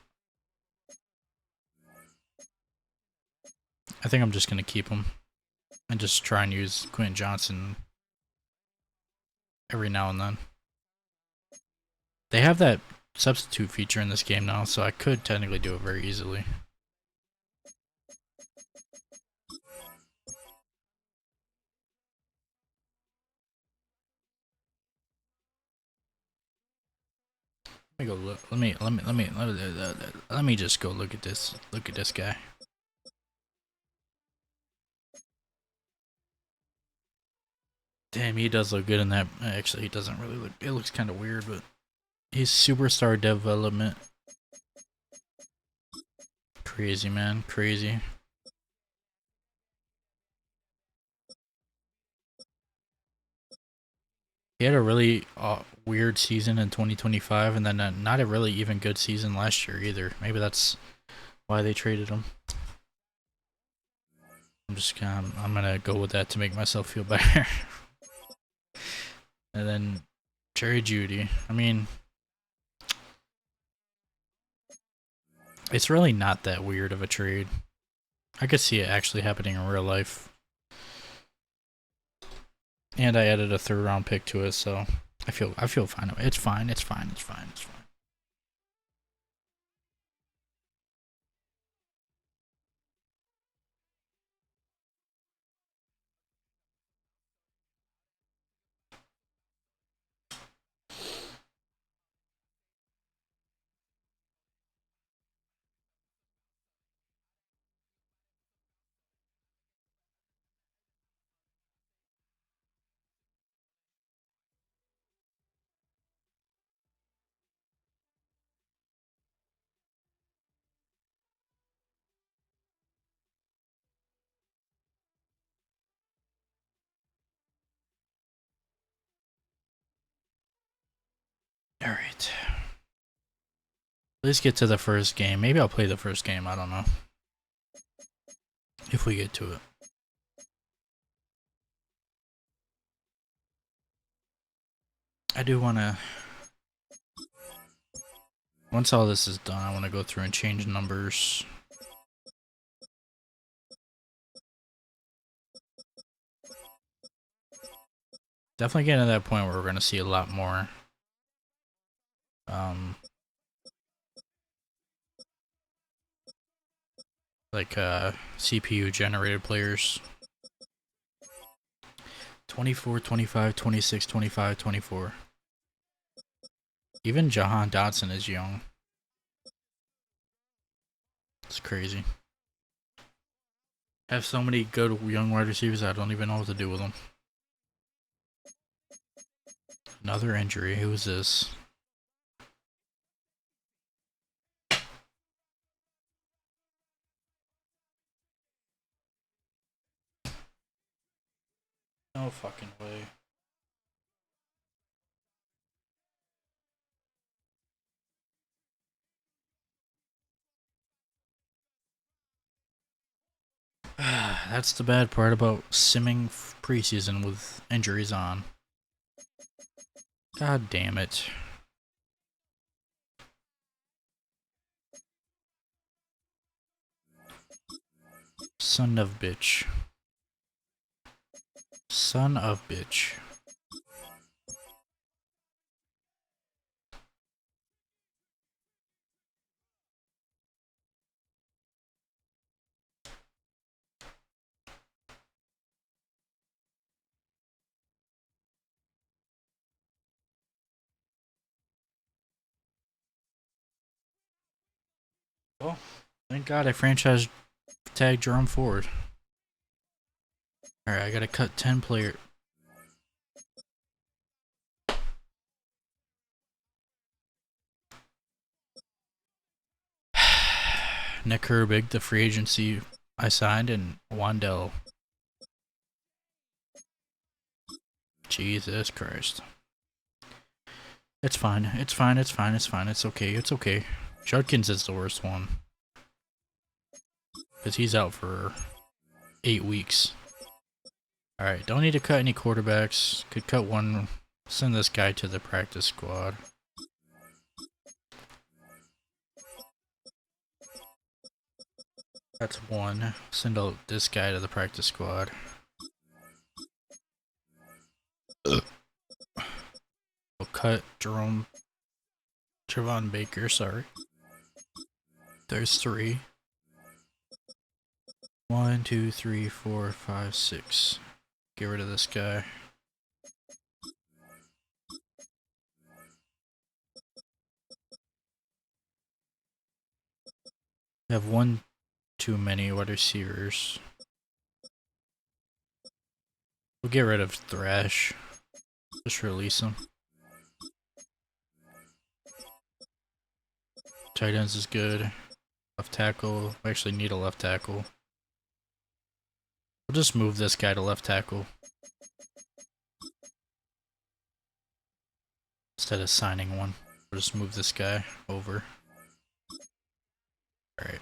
I think I'm just gonna keep him and just try and use Quentin Johnson every now and then. They have that substitute feature in this game now, so I could technically do it very easily. Let me go look. Let me just go look at this. Look at this guy. Damn, he does look good in that. Actually, he doesn't really look. It looks kind of weird, but he's superstar development. Crazy, man. Crazy. He had a really weird season in 2025, and then not a really even good season last year either. Maybe that's why they traded him. I'm gonna go with that to make myself feel better. And then Jerry Judy. I mean, it's really not that weird of a trade. I could see it actually happening in real life. And I added a 3rd round pick to it, so I feel fine. It's fine. It's fine. It's fine. It's fine. Alright. Let's get to the first game. Maybe I'll play the first game. I don't know. If we get to it. I do want to... Once all this is done, I want to go through and change numbers. Definitely getting to that point where we're going to see a lot more like CPU generated players. 24, 25, 26, 25, 24. Even Jahan Dotson is young. It's crazy. I have so many good young wide receivers, I don't even know what to do with them. Another injury. Who is this? No fucking way. That's the bad part about simming preseason with injuries on. God damn it. Son of bitch. Son of bitch. Well, thank God I franchise tagged Jerome Ford. Alright, I gotta cut 10 player. Nick Herbig, the free agency I signed, and Wandell. Jesus Christ. It's fine. It's fine. It's fine. It's fine. It's okay. It's okay. Judkins is the worst one. Because he's out for 8 weeks. Alright, don't need to cut any quarterbacks. Could cut one. Send this guy to the practice squad. That's one. Send out this guy to the practice squad. We'll cut Javon Baker, sorry. There's 3. 1, 2, 3, 4, 5, 6. Get rid of this guy. I have one too many wide receivers. We'll get rid of Thrash. Just release him. Tight ends is good. Left tackle. I actually need a left tackle. We'll just move this guy to left tackle. Instead of signing one. We'll just move this guy over. Alright.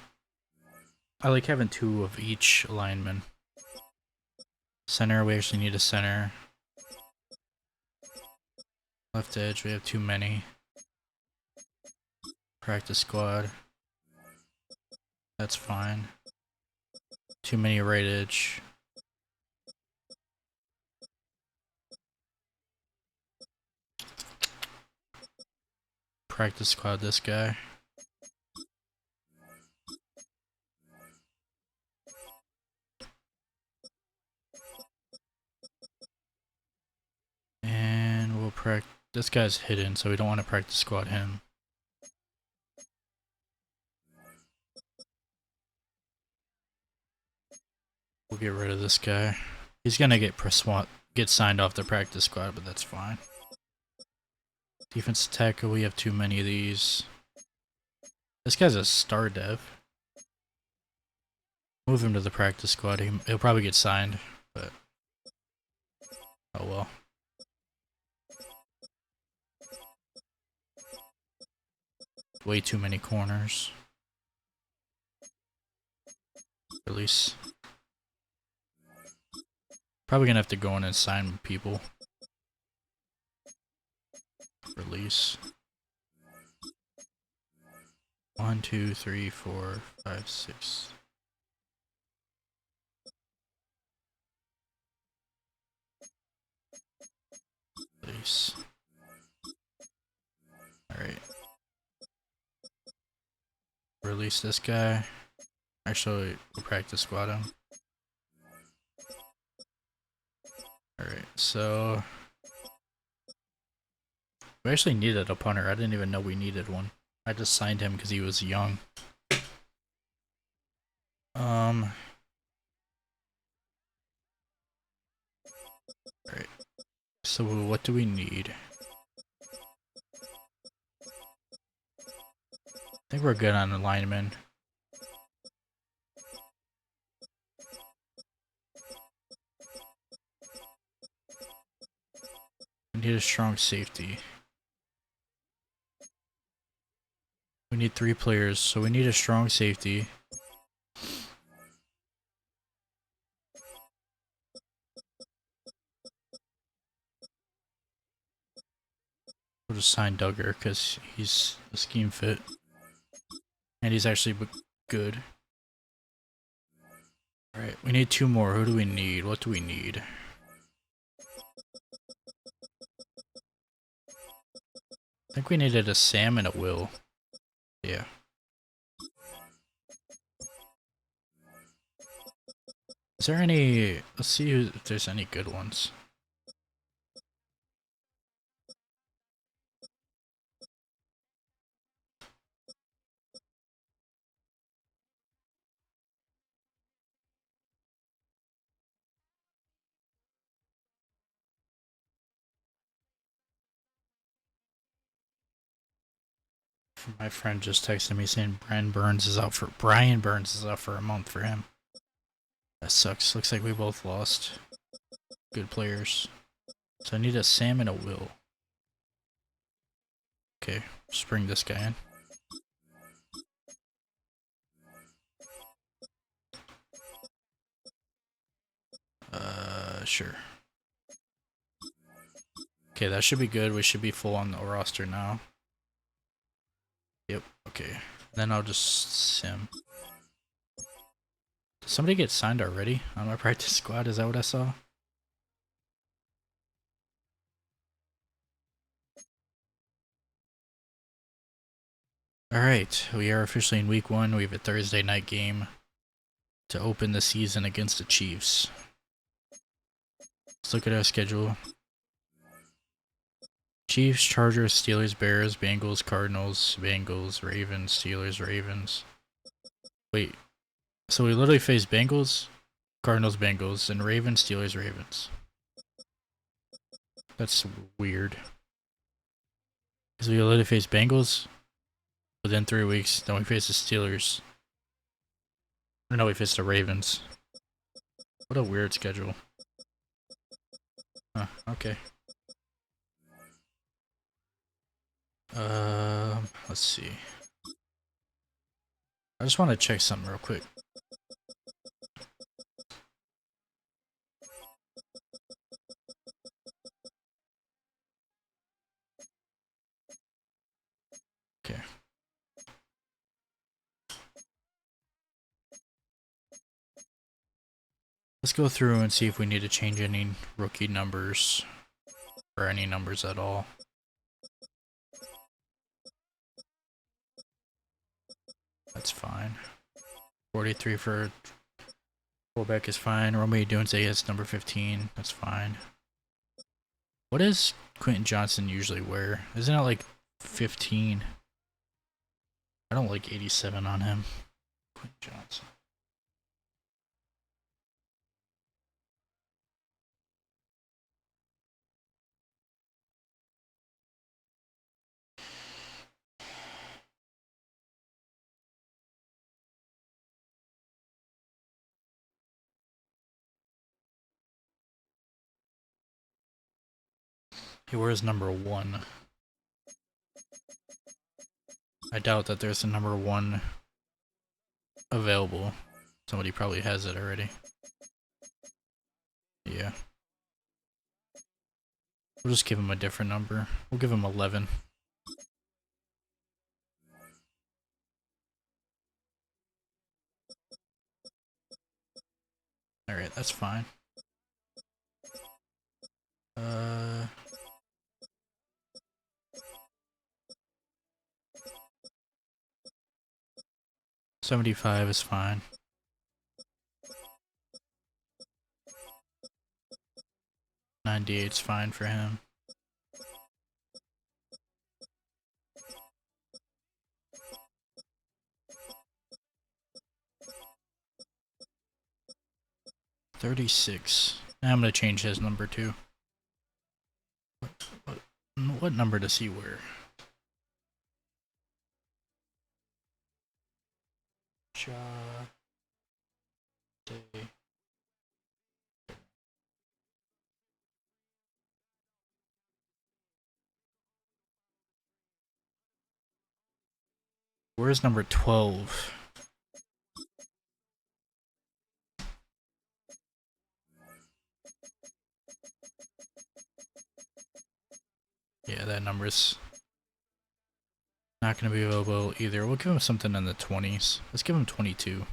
I like having 2 of each lineman. Center, we actually need a center. Left edge, we have too many. Practice squad. That's fine. Too many right edge. Practice squad this guy. And we'll practice. This guy's hidden, so we don't want to practice squad him. We'll get rid of this guy. He's gonna get signed off the practice squad, but that's fine. Defense tackle, we have too many of these. This guy's a star dev. Move him to the practice squad. He'll probably get signed, but oh well. way too many corners. Release. Probably gonna have to go in and sign people. Release. 1, 2, 3, 4, 5, 6. Release. Alright. Release this guy. Actually, we'll practice squad him. Alright, so we actually needed a punter. I didn't even know we needed one. I just signed him because he was young. Alright. So what do we need? I think we're good on the lineman. We need a strong safety. We need 3 players, so we need a strong safety. We'll just sign Duggar because he's a scheme fit. And he's actually good. Alright, we need 2 more. Who do we need? What do we need? I think we needed a Sam and a Will. Yeah. Is there any... Let's see if there's any good ones. My friend just texted me saying Brian Burns is out for a month for him. That sucks. Looks like we both lost good players. So I need a Sam and a Will. Okay, just bring this guy in. Sure. Okay, that should be good. We should be full on the roster now. Yep, okay. Then I'll just sim. Did somebody get signed already on my practice squad? Is that what I saw? Alright, we are officially in week 1. We have a Thursday night game to open the season against the Chiefs. Let's look at our schedule. Chiefs, Chargers, Steelers, Bears, Bengals, Cardinals, Bengals, Ravens, Steelers, Ravens. Wait, so we literally face Bengals, Cardinals, Bengals, and Ravens, Steelers, Ravens. That's weird. Because we literally face Bengals within 3 weeks, then we face the Steelers. Or no, we face the Ravens. What a weird schedule. Huh, okay. Let's see. I just want to check something real quick. Okay. Let's go through and see if we need to change any rookie numbers or any numbers at all. That's fine. 43 for fullback is fine. Romeo Dunze is number 15. That's fine. What does Quentin Johnson usually wear? Isn't it like 15? I don't like 87 on him. Quentin Johnson. He wears number 1. I doubt that there's a number 1 available. Somebody probably has it already. Yeah. We'll just give him a different number. We'll give him 11. Alright, that's fine. 75 is fine. 98's fine for him. $36. I'm gonna change his number too. What number does he wear? Where's number 12? Yeah, that number's not going to be available either. We'll give him something in the 20s. Let's give him 22.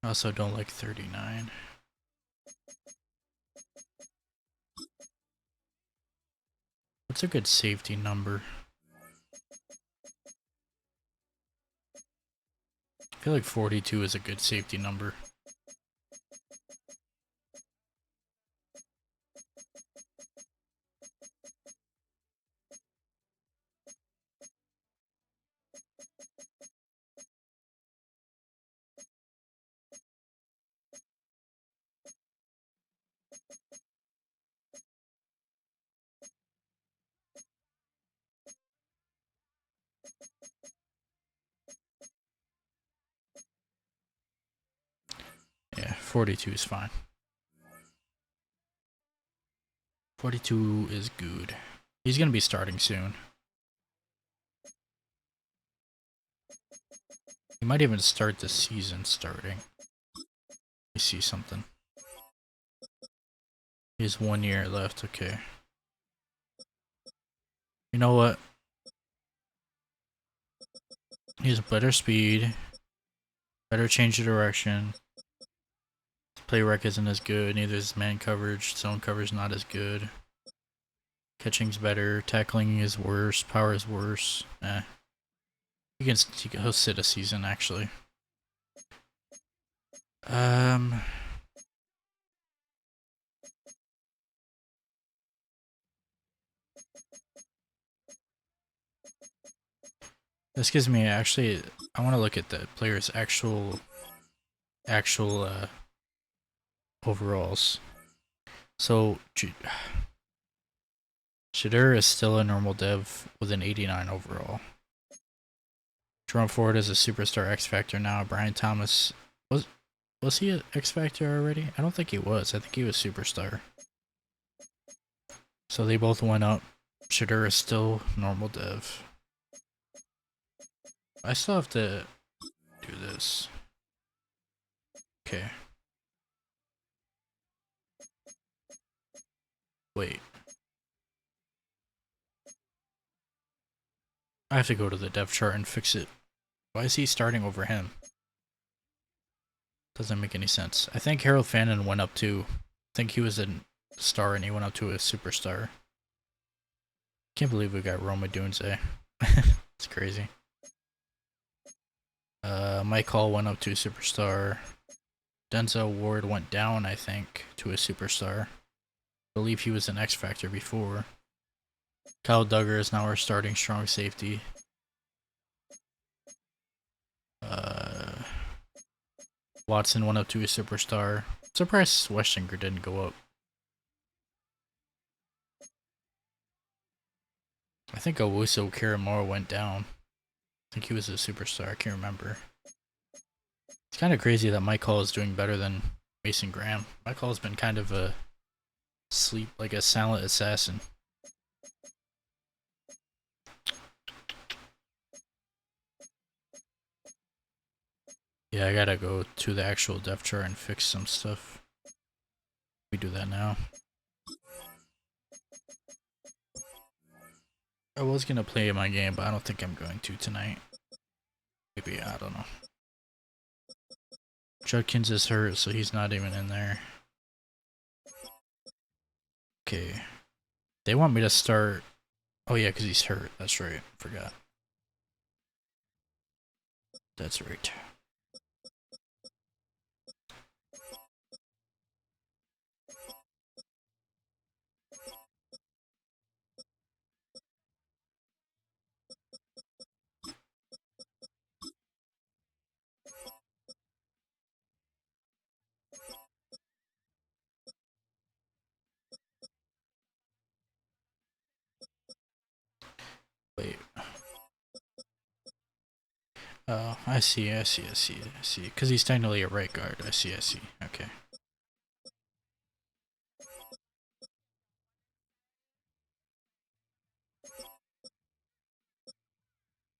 I also don't like 39. What's a good safety number? I feel like 42 is a good safety number. Yeah, 42 is fine. 42 is good. He's going to be starting soon. He might even start the season starting. Let me see something. He has 1 year left, okay. You know what? He has better speed, better change of direction. His play rec isn't as good, neither is man coverage, zone coverage not as good. Catching's better, tackling is worse, power is worse. He'll sit a season actually. This gives me actually. I want to look at the player's actual overalls. So Shadur is still a normal dev with an 89 overall. Jerome Ford is a superstar X Factor now. Brian Thomas was he an X Factor already? I don't think he was. I think he was superstar. So they both went up. Shadur is still normal dev. I still have to do this. Okay. Wait. I have to go to the depth chart and fix it. Why is he starting over him? Doesn't make any sense. I think Harold Fannin went up too. I think he was a star and he went up to a superstar. Can't believe we got Roma Dunze. It's crazy. Mike Hall went up to a superstar. Denzel Ward went down, I think, to a superstar. I believe he was an X Factor before. Kyle Duggar is now our starting strong safety. Watson went up to a superstar. I'm surprised Westinger didn't go up. I think Owusu Kiramura went down. I think he was a superstar. I can't remember. It's kind of crazy that Mike Hall is doing better than Mason Graham. Mike Hall has been kind of a sleep, like a silent assassin. Yeah, I gotta go to the actual depth chart and fix some stuff. We do that now. I was gonna play my game, but I don't think I'm going to tonight. Maybe, I don't know. Judkins is hurt, so he's not even in there. Okay. They want me to start... Oh yeah, because he's hurt. That's right. Forgot. That's right. Wait. Oh, I see. Because he's technically a right guard. I see. Okay.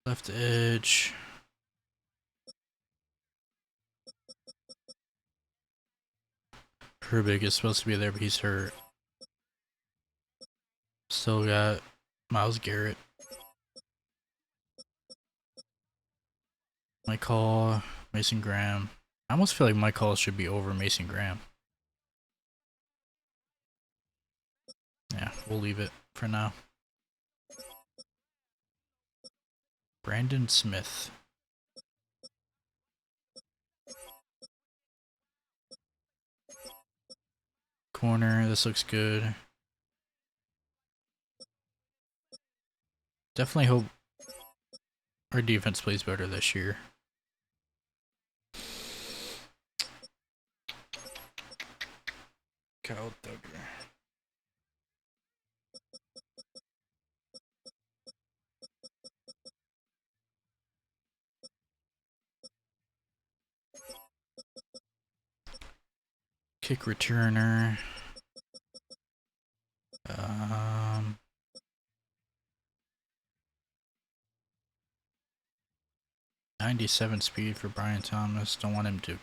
Left edge. Herbig is supposed to be there, but he's hurt. Still got Myles Garrett. Mike Hall, Mason Graham. I almost feel like Mike Hall should be over Mason Graham. Yeah, we'll leave it for now. Brandon Smith. Corner, this looks good. Definitely hope our defense plays better this year. Kyle Duggar. Kick returner. 97 speed for Brian Thomas. Don't want him to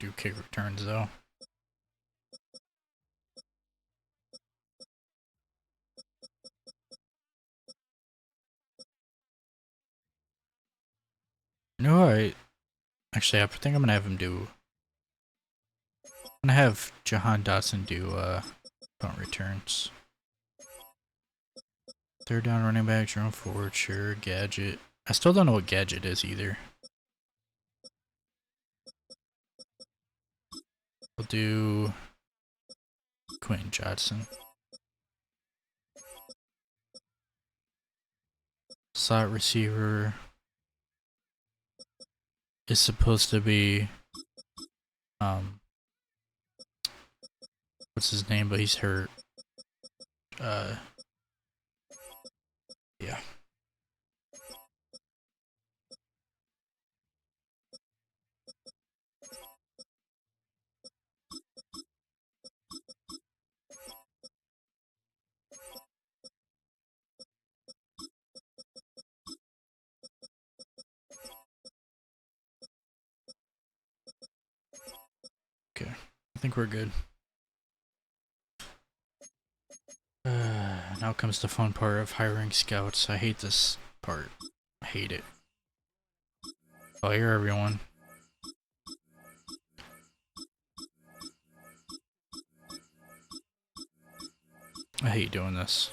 do kick returns though. No, actually I think I'm gonna have him do. I'm gonna have Jahan Dotson do punt returns. Third down running back, drone forward, sure, gadget. I still don't know what gadget is either. We'll do Quentin Johnson. Slot receiver is supposed to be what's his name, but he's hurt. Yeah. Okay, I think we're good. Now comes the fun part of hiring scouts. I hate this part. I hate it. Fire everyone. I hate doing this.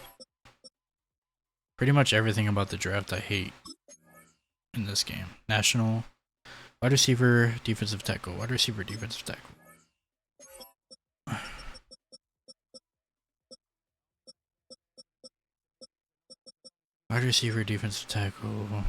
Pretty much everything about the draft I hate in this game. National, wide receiver, defensive tackle, wide receiver, defensive tackle. Wide receiver, defensive tackle.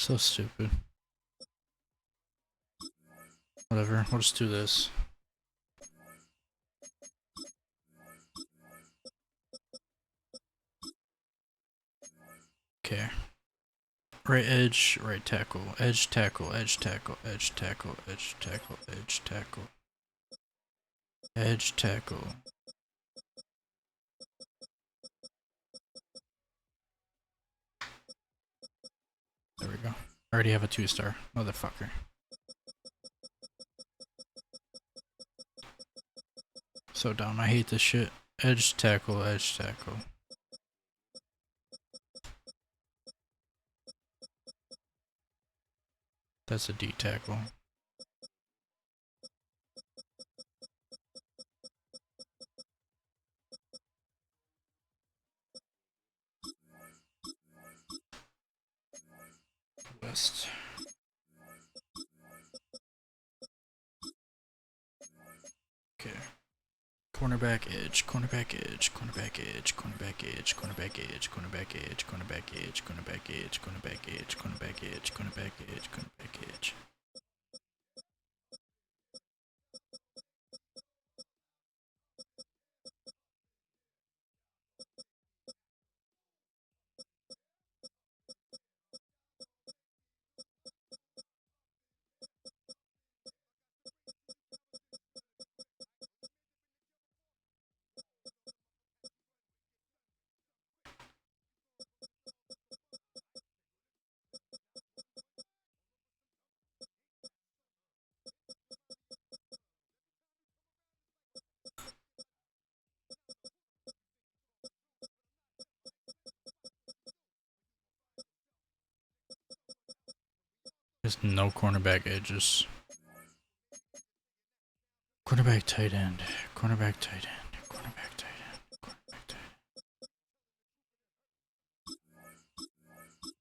So stupid. Whatever, we'll just do this. Okay. Right edge, right tackle, edge tackle, edge tackle, edge tackle, edge tackle, edge tackle, edge tackle. There we go. I already have a 2-star, motherfucker. So dumb, I hate this shit. Edge tackle, edge tackle. That's a D tackle. West. Okay. Cornerback edge, cornerback edge, cornerback edge, cornerback edge, cornerback edge, cornerback edge, cornerback edge, cornerback edge, cornerback edge, cornerback edge, cornerback edge, cornerback edge. There's no cornerback edges. Cornerback tight end, cornerback tight end, cornerback tight end, cornerback tight end.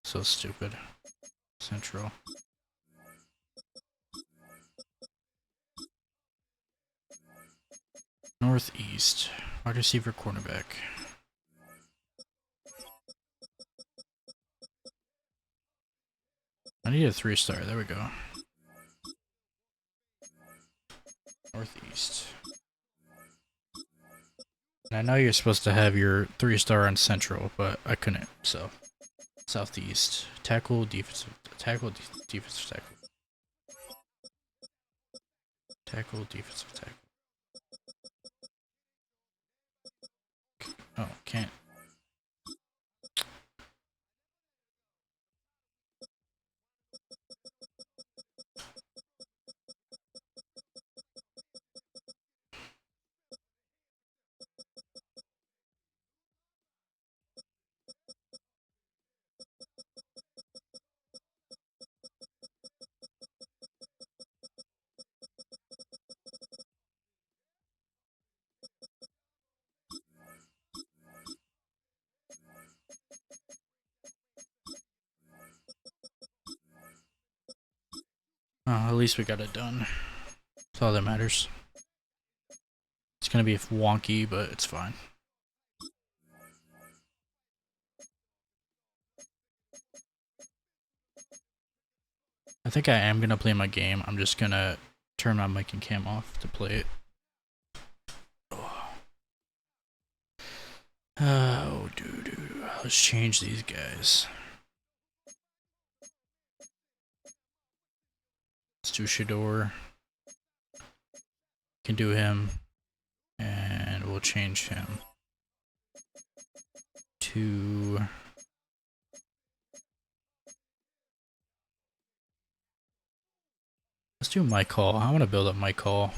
So stupid. Central. Northeast. Wide receiver, cornerback. I need a 3-star. There we go. Northeast. And I know you're supposed to have your 3-star on Central, but I couldn't, so. Southeast. Tackle, defensive tackle, defensive tackle. Tackle, defensive tackle. Oh, can't. Oh, at least we got it done. That's all that matters. It's gonna be wonky, but it's fine. I think I am gonna play my game. I'm just gonna turn my mic and cam off to play it. Oh, dude. Let's change these guys. Let's do Shador. Can do him. And we'll change him to... Let's do Mike Hall. I want to build up Mike Hall.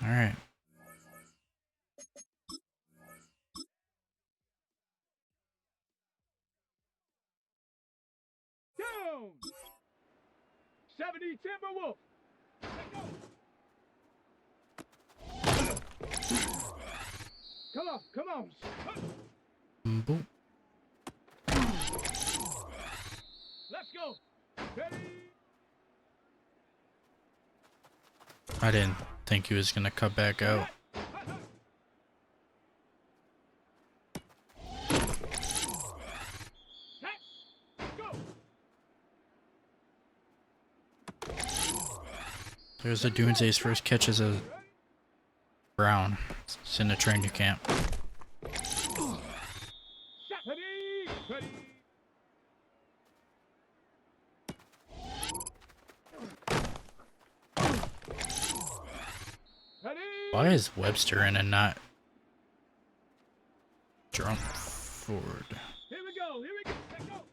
All right. Down. 70 Timberwolf. Come on. Boom. go. Ready? I didn't think he was gonna cut back out. There's the Doomsday's first catch as a Brown. It's in the training camp. Ready? Ready? Ready? Why is Webster in and not Jump forward? Here we go. Here we go. Let's go.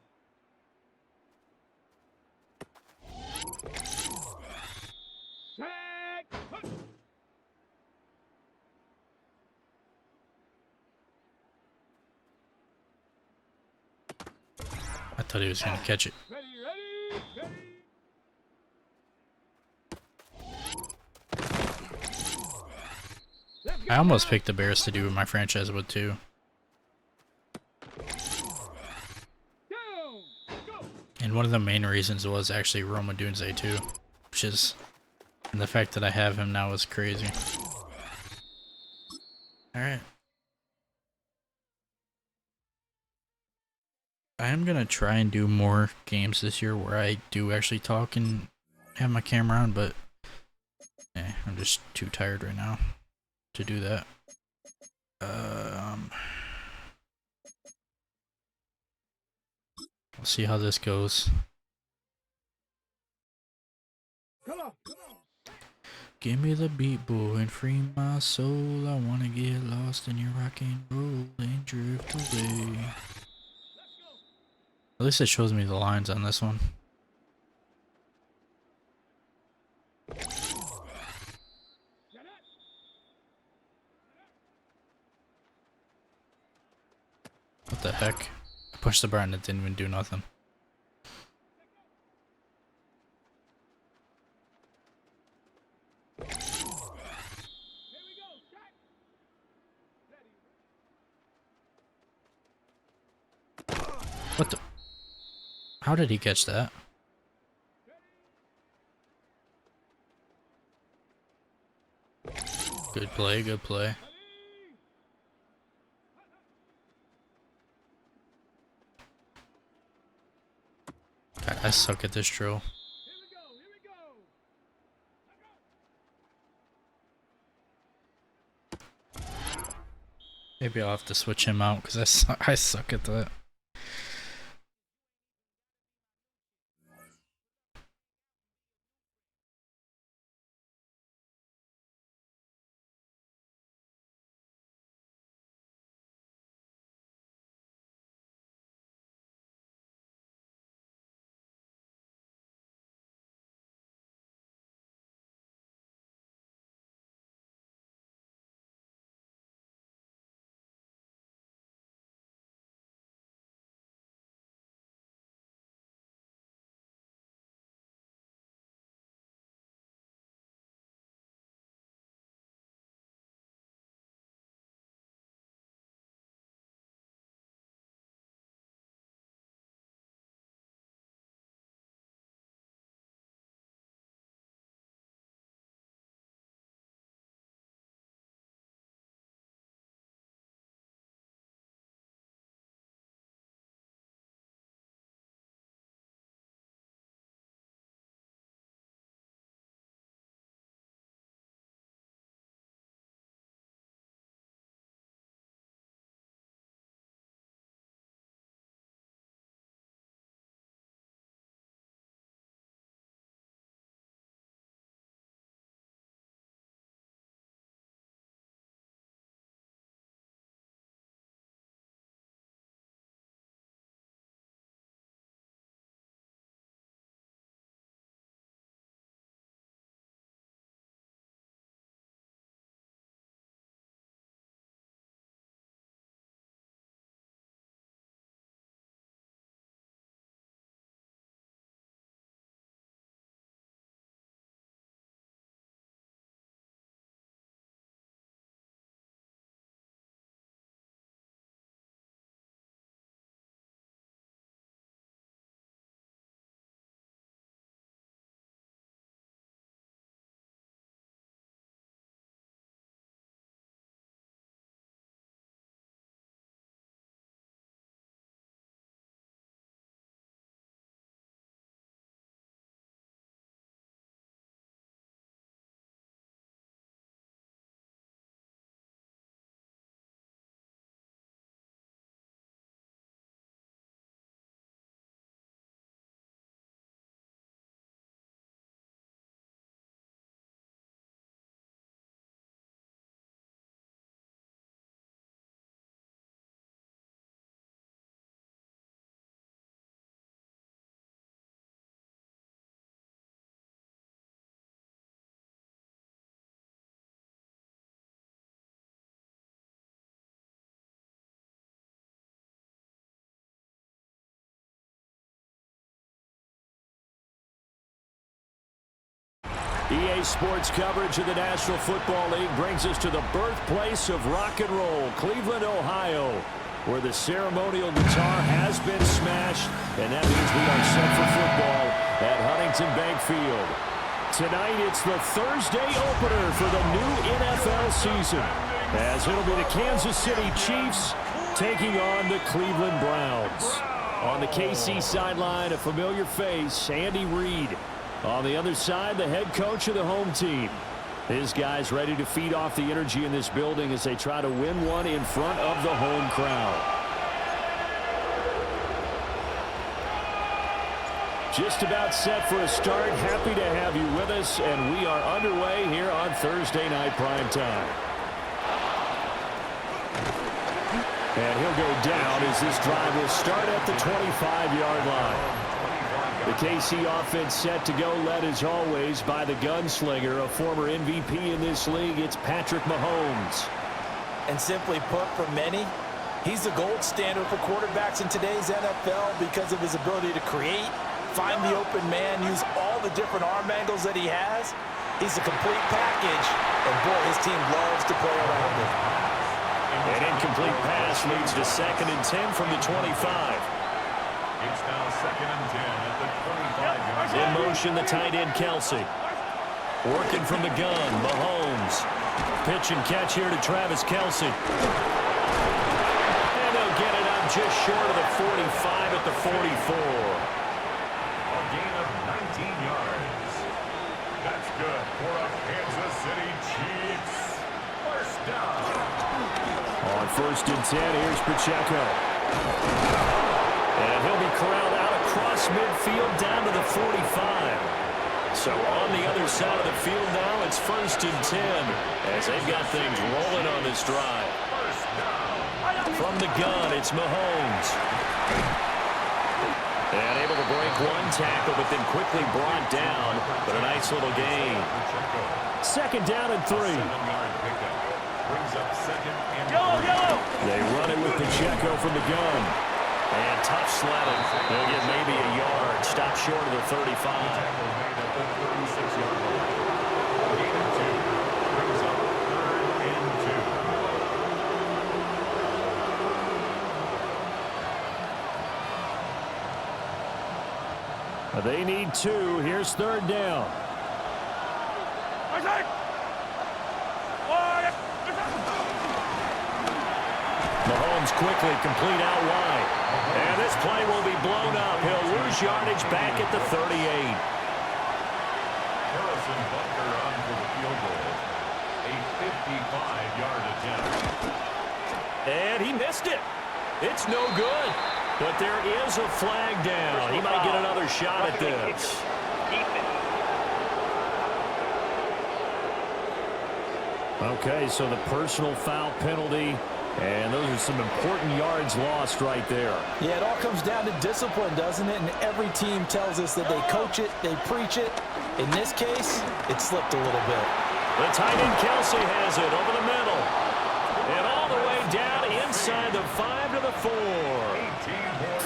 Set. Hunt. I thought he was gonna catch it. Ready, ready, ready. Let's go I almost now. picked the Bears to do what my franchise would too. Down. Go. And one of the main reasons was actually Roma Doomsday too. Which is, and the fact that I have him now is crazy. Alright. I am gonna try and do more games this year where I do actually talk and have my camera on, but I'm just too tired right now to do that. We'll see how this goes. Come on. Come on. Give me the beat, boy, and free my soul. I wanna get lost in your rock and roll and drift away. At least it shows me the lines on this one. What the heck? I pushed the button, it didn't even do nothing. Here we go. Set. Ready. What the? How did he catch that? Good play, good play. God, I suck at this drill. Here we go. Here we go. Maybe I'll have to switch him out because I suck at that. EA Sports coverage of the National Football League brings us to the birthplace of rock and roll, Cleveland, Ohio, where the ceremonial guitar has been smashed, and that means we are set for football at Huntington Bank Field. Tonight, it's the Thursday opener for the new NFL season, as it'll be the Kansas City Chiefs taking on the Cleveland Browns. On the KC sideline, a familiar face, Andy Reid. On the other side, the head coach of the home team. His guys ready to feed off the energy in this building as they try to win one in front of the home crowd. Just about set for a start. Happy to have you with us, and we are underway here on Thursday Night Primetime. And he'll go down as this drive will start at the 25-yard line. The KC offense set to go, led as always by the gunslinger, a former MVP in this league. It's Patrick Mahomes. And simply put, for many, he's the gold standard for quarterbacks in today's NFL because of his ability to create, find the open man, use all the different arm angles that he has. He's a complete package, and boy, his team loves to play around him. An incomplete pass leads to 2nd and 10 from the 25. It's now 2nd and 10 at the 25-yard line. In motion, the tight end, Kelsey. Working from the gun, Mahomes. Pitch and catch here to Travis Kelsey. And they'll get it up just short of the 45 at the 44. A gain of 19 yards. That's good for a Kansas City Chiefs. First down. On 1st and 10, here's Pacheco. And he'll be corralled out across midfield down to the 45. So on the other side of the field now, it's 1st and 10 as they've got things rolling on this drive. From the gun, it's Mahomes. And able to break one tackle, but then quickly brought down. But a nice little gain. 2nd down and 3. Brings up 2nd and 3. They run it with Pacheco from the gun. And tough sledding. They'll get maybe a yard. Stop short of the 35. Tackle made at the 36-yard line. Gain of 2. Brings up 3rd and 2. They need 2. Here's 3rd down. Mahomes quickly complete out wide. And this play will be blown up. He'll lose yardage back at the 38. Harrison Butker on for the field goal. A 55-yard attempt. And he missed it. It's no good. But there is a flag down. He might get another shot at this. Okay, so the personal foul penalty. And those are some important yards lost right there. Yeah, it all comes down to discipline, doesn't it? And every team tells us that they coach it, they preach it. In this case, it slipped a little bit. The tight end Kelsey has it over the middle. And all the way down inside the 5 to the 4.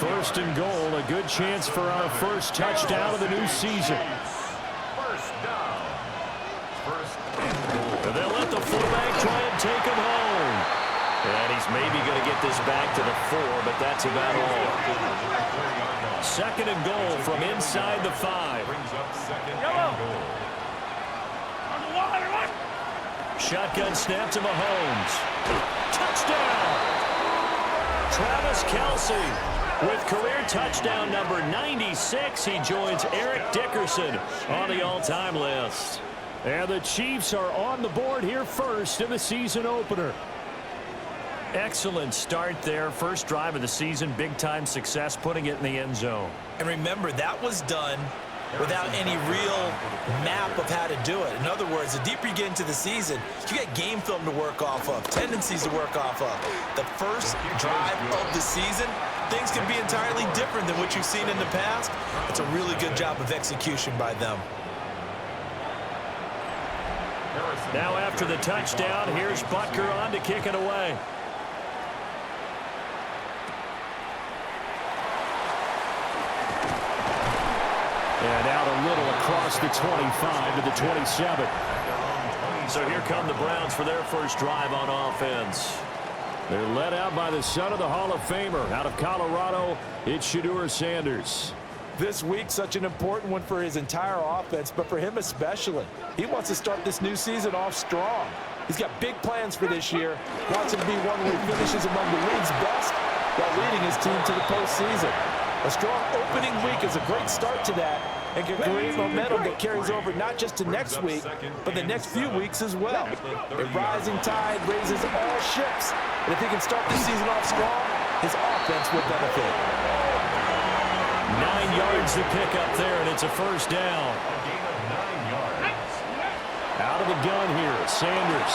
1st and goal, a good chance for our first touchdown of the new season. First down. First and goal. And they'll let the fullback try and take him home. And he's maybe going to get this back to the 4, but that's about all. 2nd and goal from inside the 5. Brings up 2nd and goal. Shotgun snap to Mahomes. Touchdown! Travis Kelsey with career touchdown number 96. He joins Eric Dickerson on the all-time list. And the Chiefs are on the board here first in the season opener. Excellent start there. First drive of the season. Big-time success putting it in the end zone. And remember, that was done without any real map of how to do it. In other words, the deeper you get into the season, you get game film to work off of, tendencies to work off of. The first drive of the season, things can be entirely different than what you've seen in the past. It's a really good job of execution by them. Now after the touchdown, here's Butker on to kick it away. And out a little across the 25 to the 27. So here come the Browns for their first drive on offense. They're led out by the son of the Hall of Famer out of Colorado. It's Shedeur Sanders. This week, such an important one for his entire offense, but for him especially. He wants to start this new season off strong. He's got big plans for this year. Wants it to be one where he finishes among the league's best while leading his team to the postseason. A strong opening week is a great start to that and can create momentum that carries over not just to next week, but the next few weeks as well. A rising tide raises all ships, and if he can start the season off strong, his offense will benefit. 9 yards to pick up there, and it's a first down. Out of the gun here, Sanders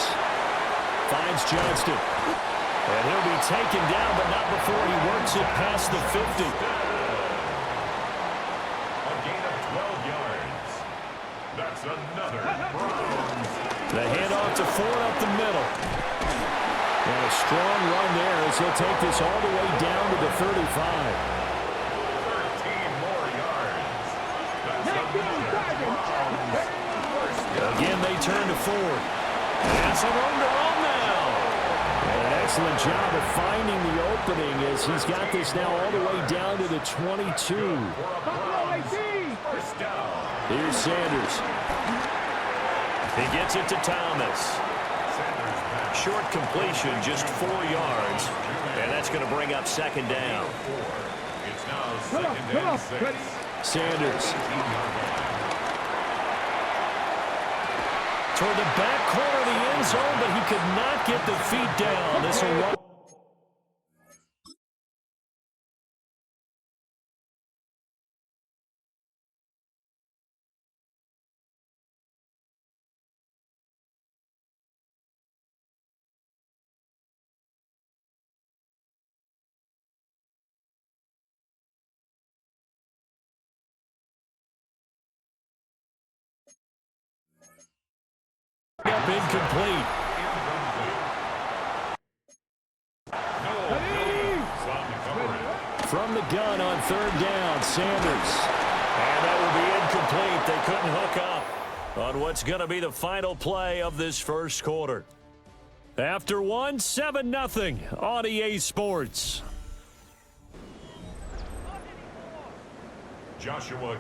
finds Johnston. And he'll be taken down, but not before he works it past the 50. A gain of 12 yards. That's another Browns. The handoff to Ford up the middle. And a strong run there as he'll take this all the way down to the 35. Again, they turn to Ford. That's an under-run now. And an excellent job of finding the opening as he's got this now all the way down to the 22. Here's Sanders. He gets it to Thomas. Short completion, just 4 yards. And that's going to bring up second down. It's now second and 6. Sanders. Toward the back corner of the end zone, but he could not get the feet down. This will run. Up incomplete. From the gun on third down, Sanders. And that will be incomplete. They couldn't hook up on what's going to be the final play of this first quarter. After one, 7-0 on EA Sports.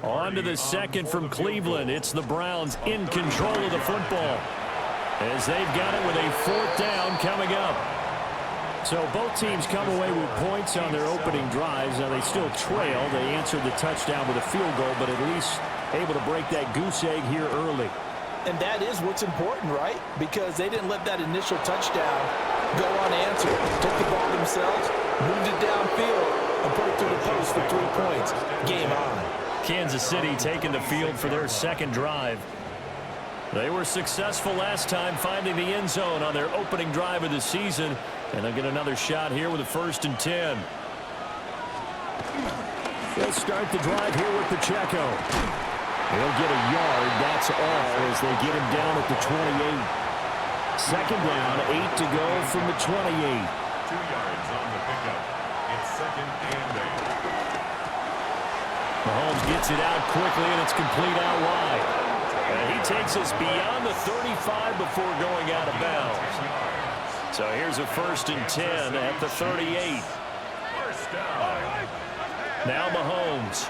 On to the second from Cleveland. It's the Browns in control of the football as they've got it with a fourth down coming up. So both teams come away with points on their opening drives. Now they still trail. They answered the touchdown with a field goal, but at least able to break that goose egg here early. And that is what's important, right? Because they didn't let that initial touchdown go unanswered. Took the ball themselves, moved it downfield, and put it through the post for 3 points. Game on. Kansas City taking the field for their second drive. They were successful last time finding the end zone on their opening drive of the season, and they'll get another shot here with a 1st and 10. They'll start the drive here with Pacheco. He'll get a yard, that's all, as they get him down at the 28. Second down, 8 to go from the 28. 2 yards on the pickup. It's 2nd and 8. Mahomes gets it out quickly, and it's complete out wide. And he takes us beyond the 35 before going out of bounds. So here's a 1st and 10 at the 38. Now Mahomes.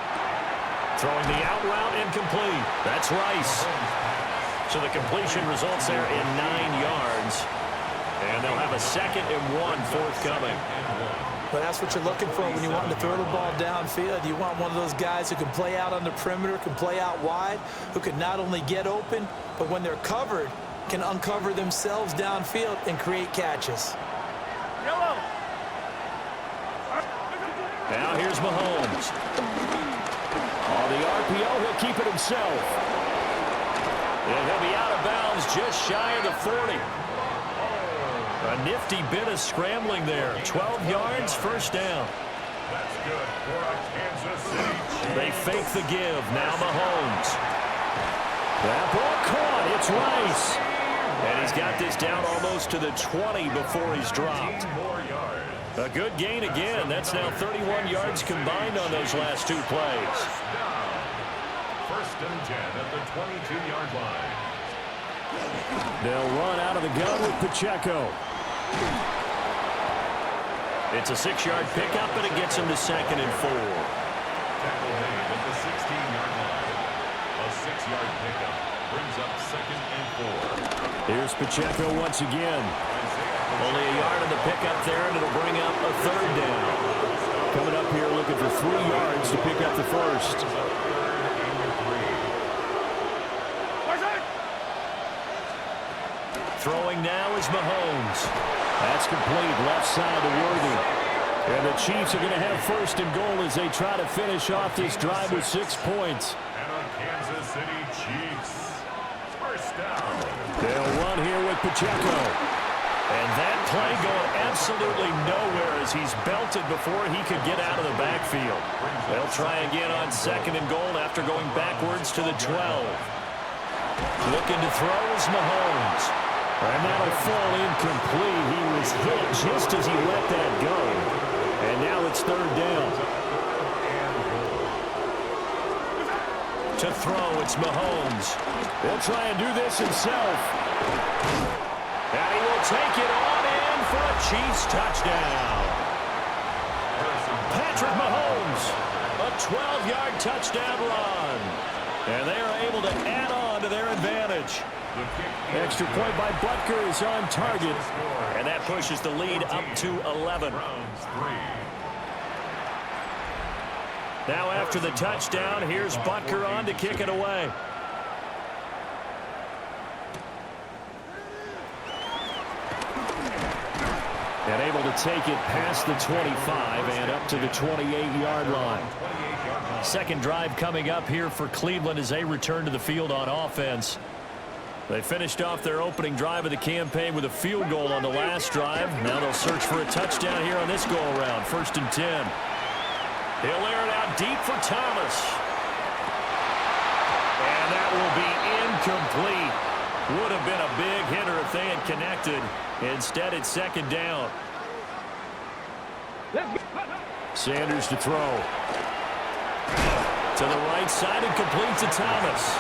Throwing the out route incomplete. That's Rice. So the completion results there in 9 yards. And they'll have a 2nd and 1 forthcoming. But that's what you're looking for when you want to throw the ball downfield. You want one of those guys who can play out on the perimeter, can play out wide, who can not only get open, but when they're covered, can uncover themselves downfield and create catches. Now here's Mahomes. On the RPO, he'll keep it himself. And he'll be out of bounds just shy of the 40. A nifty bit of scrambling there. 12 yards, 1st down. That's good for a Kansas City Chiefs. They fake the give. Now Mahomes. That ball caught. It's Rice. And he's got this down almost to the 20 before he's dropped. A good gain again. That's now 31 yards combined on those last 2 plays. First and 10 at the 22-yard line. They'll run out of the gun with Pacheco. It's a 6-yard pickup, and it gets him to 2nd and 4. Tackle made at the 16-yard line. A 6-yard pickup brings up 2nd and 4. Here's Pacheco once again. Only a yard on the pickup there, and it'll bring up a 3rd down. Coming up here looking for 3 yards to pick up the first. Throwing now is Mahomes. That's complete, left side to Worthy. And the Chiefs are going to have 1st and goal as they try to finish off this drive with 6 points. And on Kansas City Chiefs, 1st down. They'll run here with Pacheco. And that play going absolutely nowhere as he's belted before he could get out of the backfield. They'll try again on 2nd and goal after going backwards to the 12. Looking to throw is Mahomes. And that'll fall incomplete. He was hit just as he let that go. And now it's 3rd down. To throw, it's Mahomes. He'll try and do this himself. And he will take it on in for a Chiefs touchdown. Patrick Mahomes, a 12-yard touchdown run. And they are able to add on to their advantage. Extra point by Butker is on target. And that pushes the lead up to 11. Now after the touchdown, here's Butker on to kick it away. And able to take it past the 25 and up to the 28-yard line. 2nd drive coming up here for Cleveland as they return to the field on offense. They finished off their opening drive of the campaign with a field goal on the last drive. Now they'll search for a touchdown here on this go-around. 1st and 10. He'll air it out deep for Thomas. And that will be incomplete. Would have been a big hitter if they had connected. Instead, it's 2nd down. Sanders to throw. To the right side and complete to Thomas.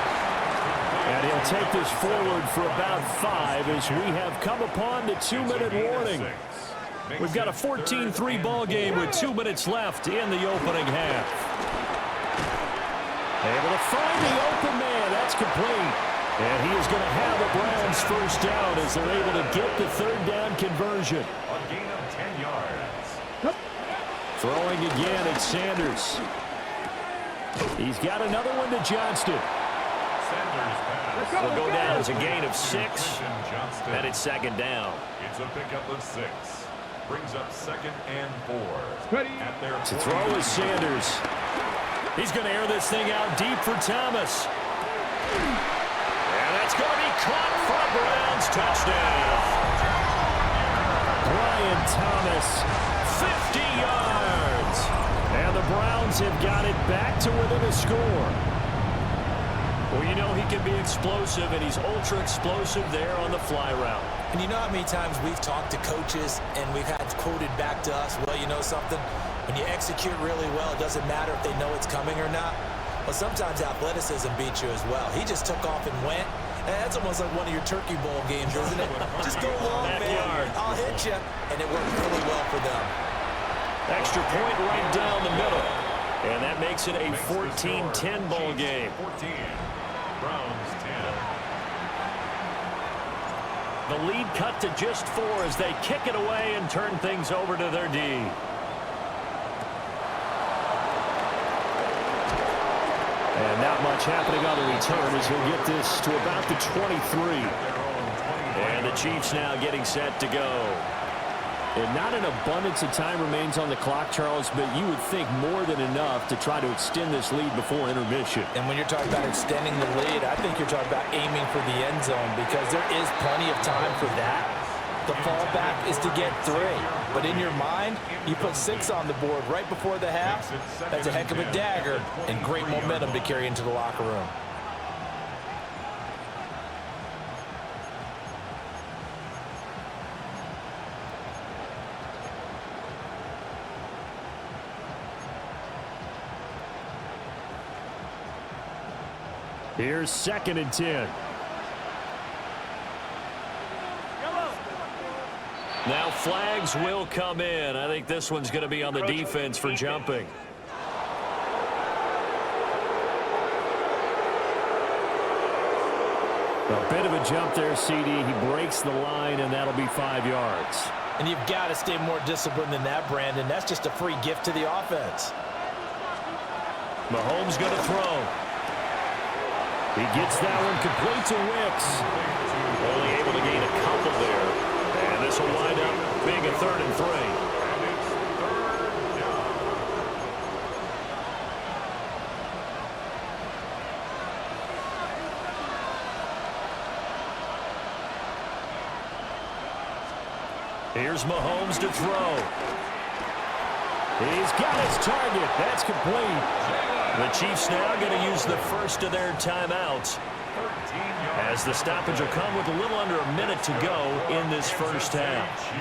And he'll take this forward for about 5 as we have come upon the 2-minute warning. We've got a 14-3 ball game with 2 minutes left in the opening half. Able to find the open man. That's complete. And he is going to have the Browns 1st down as they're able to get the 3rd down conversion. A gain of 10 yards. Throwing again, it's Sanders. He's got another one to Johnston. Sanders pass. Will go down as a gain of 6. And it's 2nd down. It's a pickup of 6. Brings up 2nd and 4. At their To throw is Sanders. He's going to air this thing out deep for Thomas. And that's going to be caught for a Browns touchdown. Brian Thomas, 50 yards. And the Browns have got it back to within a score. Well, you know he can be explosive, and he's ultra explosive there on the fly route. And you know how many times we've talked to coaches and we've had quoted back to us, well, you know something? When you execute really well, it doesn't matter if they know it's coming or not. Well, sometimes athleticism beats you as well. He just took off and went. And that's almost like one of your Turkey Bowl games, isn't it? Just go long, man. I'll hit you. And it worked really well for them. Extra point right down the middle. And that makes it a 14-10 ball game. 14. Browns 10. The lead cut to just 4 as they kick it away and turn things over to their D. And not much happening on the return as he'll get this to about the 23. And the Chiefs now getting set to go. And not an abundance of time remains on the clock, Charles, but you would think more than enough to try to extend this lead before intermission. And when you're talking about extending the lead, I think you're talking about aiming for the end zone because there is plenty of time for that. The fallback is to get 3. But in your mind, you put 6 on the board right before the half. That's a heck of a dagger and great momentum to carry into the locker room. Here's 2nd and 10. Now flags will come in. I think this one's going to be on the defense for jumping. A bit of a jump there, CD. He breaks the line, and that'll be 5 yards. And you've got to stay more disciplined than that, Brandon. That's just a free gift to the offense. Mahomes going to throw. He gets that one complete to Wicks. Only able to gain a couple there. And this will wind up being a 3rd and 3. Here's Mahomes to throw. He's got his target. That's complete. The Chiefs now going to use the first of their timeouts, as the stoppage will come with a little under a minute to go in this first half.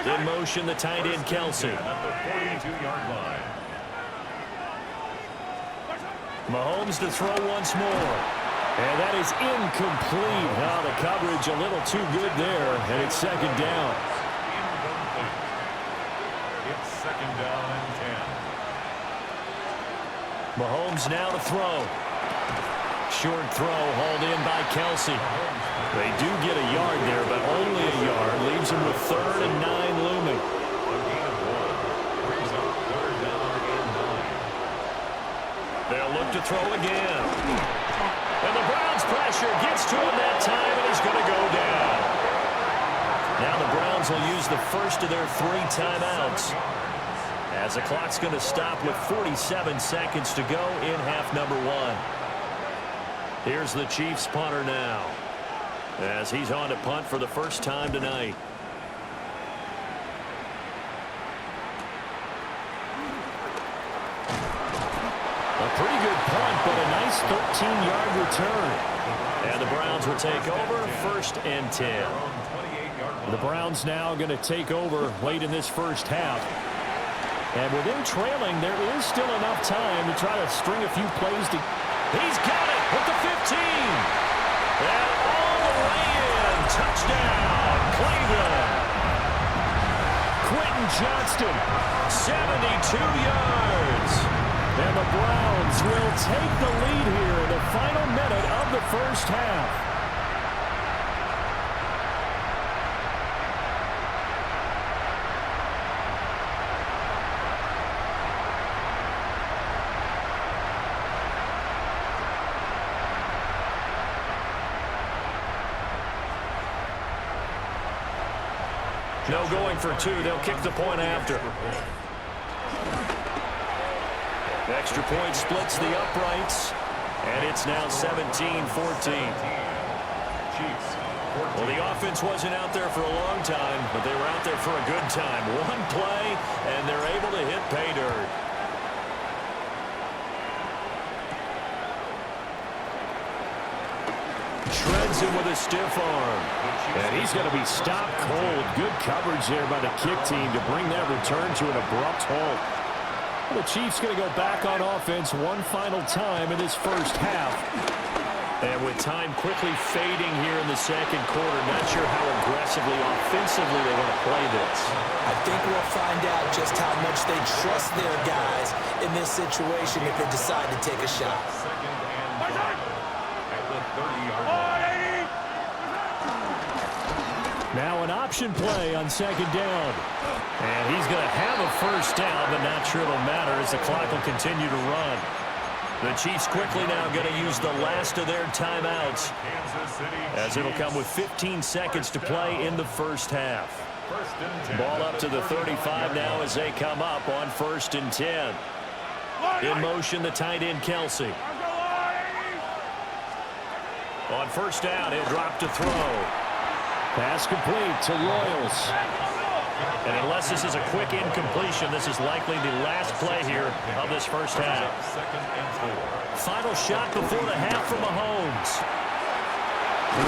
In motion, the tight end, Kelsey. Mahomes to throw once more. And that is incomplete. Now the coverage a little too good there, and it's 2nd down. It's 2nd down and 10. Mahomes now to throw. Short throw hauled in by Kelsey. They do get a yard there, but only a yard. Leaves him with 3rd and 9 looming. A gain of 1 brings up 3rd down and 9. They'll look to throw again. And the Browns pressure gets to him that time, and he's going to go down. Now the Browns will use the first of their 3 timeouts, as the clock's going to stop with 47 seconds to go in half number 1. Here's the Chiefs punter now, as he's on to punt for the first time tonight. A pretty good punt, but a nice 13-yard return. And the Browns will take over 1st and 10. The Browns now going to take over late in this first half. And with them trailing, there is still enough time to try to string a few plays. He's got it with the 15. And all the way in. Touchdown, Cleveland. Quentin Johnston, 72 yards. And the Browns will take the lead here in the final minute of the first half. No going for 2. They'll kick the point after. Extra point splits the uprights, and it's now 17-14. Well, the offense wasn't out there for a long time, but they were out there for a good time. One play, and they're able to hit pay dirt. Shreds him with a stiff arm. And he's going to be stopped cold. Good coverage there by the kick team to bring that return to an abrupt halt. The Chiefs going to go back on offense one final time in this first half. And with time quickly fading here in the second quarter, not sure how aggressively, offensively they want to play this. I think we'll find out just how much they trust their guys in this situation if they decide to take a shot. 2nd and 5 at the 30-yard line. Now an option play on 2nd down. And he's going to have a first down, but not sure it'll matter as the clock will continue to run. The Chiefs quickly now going to use the last of their timeouts, as it'll come with 15 seconds to play in the first half. Ball up to the 35 now as they come up on 1st and 10. In motion, the tight end, Kelsey. On first down, he'll drop to throw. Pass complete to Royals. And unless this is a quick incompletion, this is likely the last play here of this first half. 2nd and 4. Final shot before the half from Mahomes.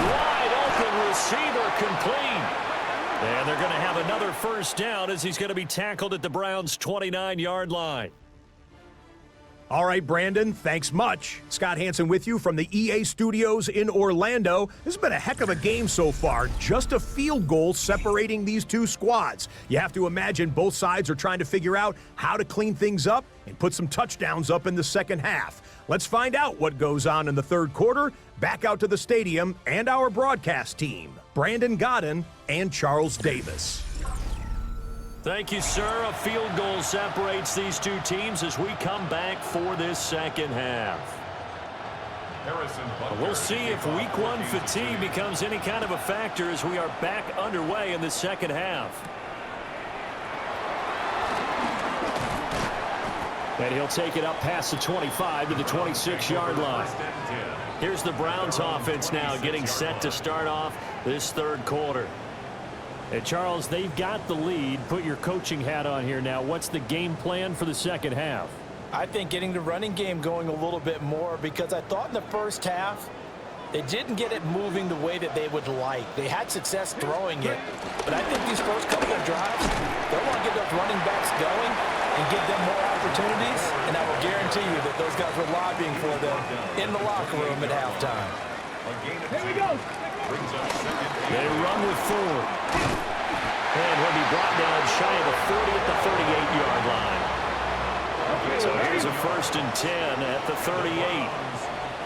Wide open receiver complete. And they're going to have another first down as he's going to be tackled at the Browns' 29-yard line. All right, Brandon, thanks much. Scott Hansen with you from the EA Studios in Orlando. This has been a heck of a game so far. Just a field goal separating these two squads. You have to imagine both sides are trying to figure out how to clean things up and put some touchdowns up in the second half. Let's find out what goes on in the third quarter. Back out to the stadium and our broadcast team, Brandon Godden and Charles Davis. Thank you, sir. A field goal separates these two teams as we come back for this second half. We'll see if week one fatigue becomes any kind of a factor as we are back underway in the second half. And he'll take it up past the 25 to the 26-yard line. Here's the Browns offense now getting set to start off this third quarter. And Charles, they've got the lead. Put your coaching hat on here now. What's the game plan for the second half? I think getting the running game going a little bit more, because I thought in the first half they didn't get it moving the way that they would like. They had success throwing it, but I think these first couple of drives, they'll want to get those running backs going and give them more opportunities, and I will guarantee you that those guys were lobbying for them in the locker room at halftime. Here we go. They run with 4. And he'll be brought down shy of the 40 at the 38-yard line. So here's a 1st and 10 at the 38.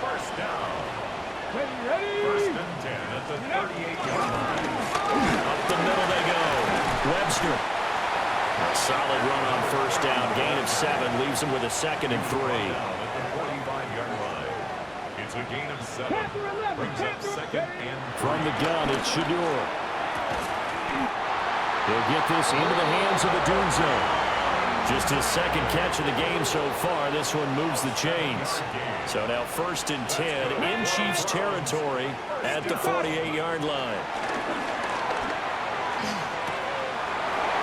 First down. First and 10 at the 38-yard line. Up the middle they go. Webster. A solid run on first down. Gain of 7 leaves him with a 2nd and 3. At the 45-yard line. It's a gain of 7. Brings up 2nd and 3. From the gun, it's Shador. He'll get this into the hands of Adunzo. Just his 2nd catch of the game so far. This one moves the chains. So now 1st and 10 in Chiefs territory at the 48-yard line.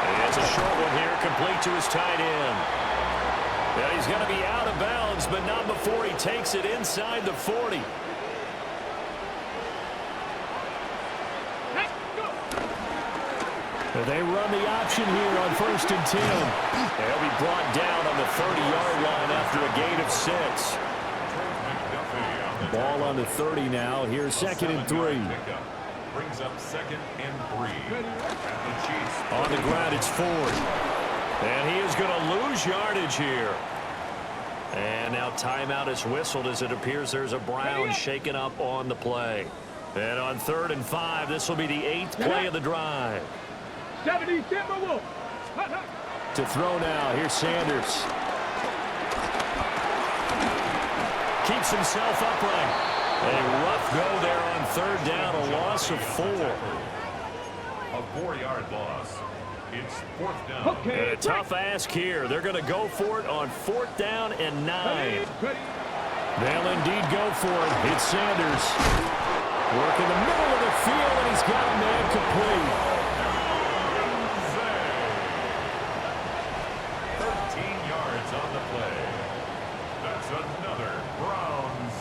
And he has a short one here, complete to his tight end. And he's going to be out of bounds, but not before he takes it inside the 40. They run the option here on 1st and 10. They'll be brought down on the 30-yard line after a gain of 6. Ball on the 30 now. Here's 2nd and 3. Brings up 2nd and 3. At the Chiefs. On the ground, it's Ford. And he is going to lose yardage here. And now timeout is whistled as it appears there's a Brown shaken up on the play. And on 3rd and 5, this will be the 8th play of the drive. To throw now, here's Sanders. Keeps himself upright. A rough go there on 3rd down, a loss of 4. A 4-yard loss. It's 4th down. And a tough ask here. They're going to go for it on 4th down and 9. They'll indeed go for it. It's Sanders. Work in the middle of the field, and he's got a man complete. 13 yards on the play. That's another Browns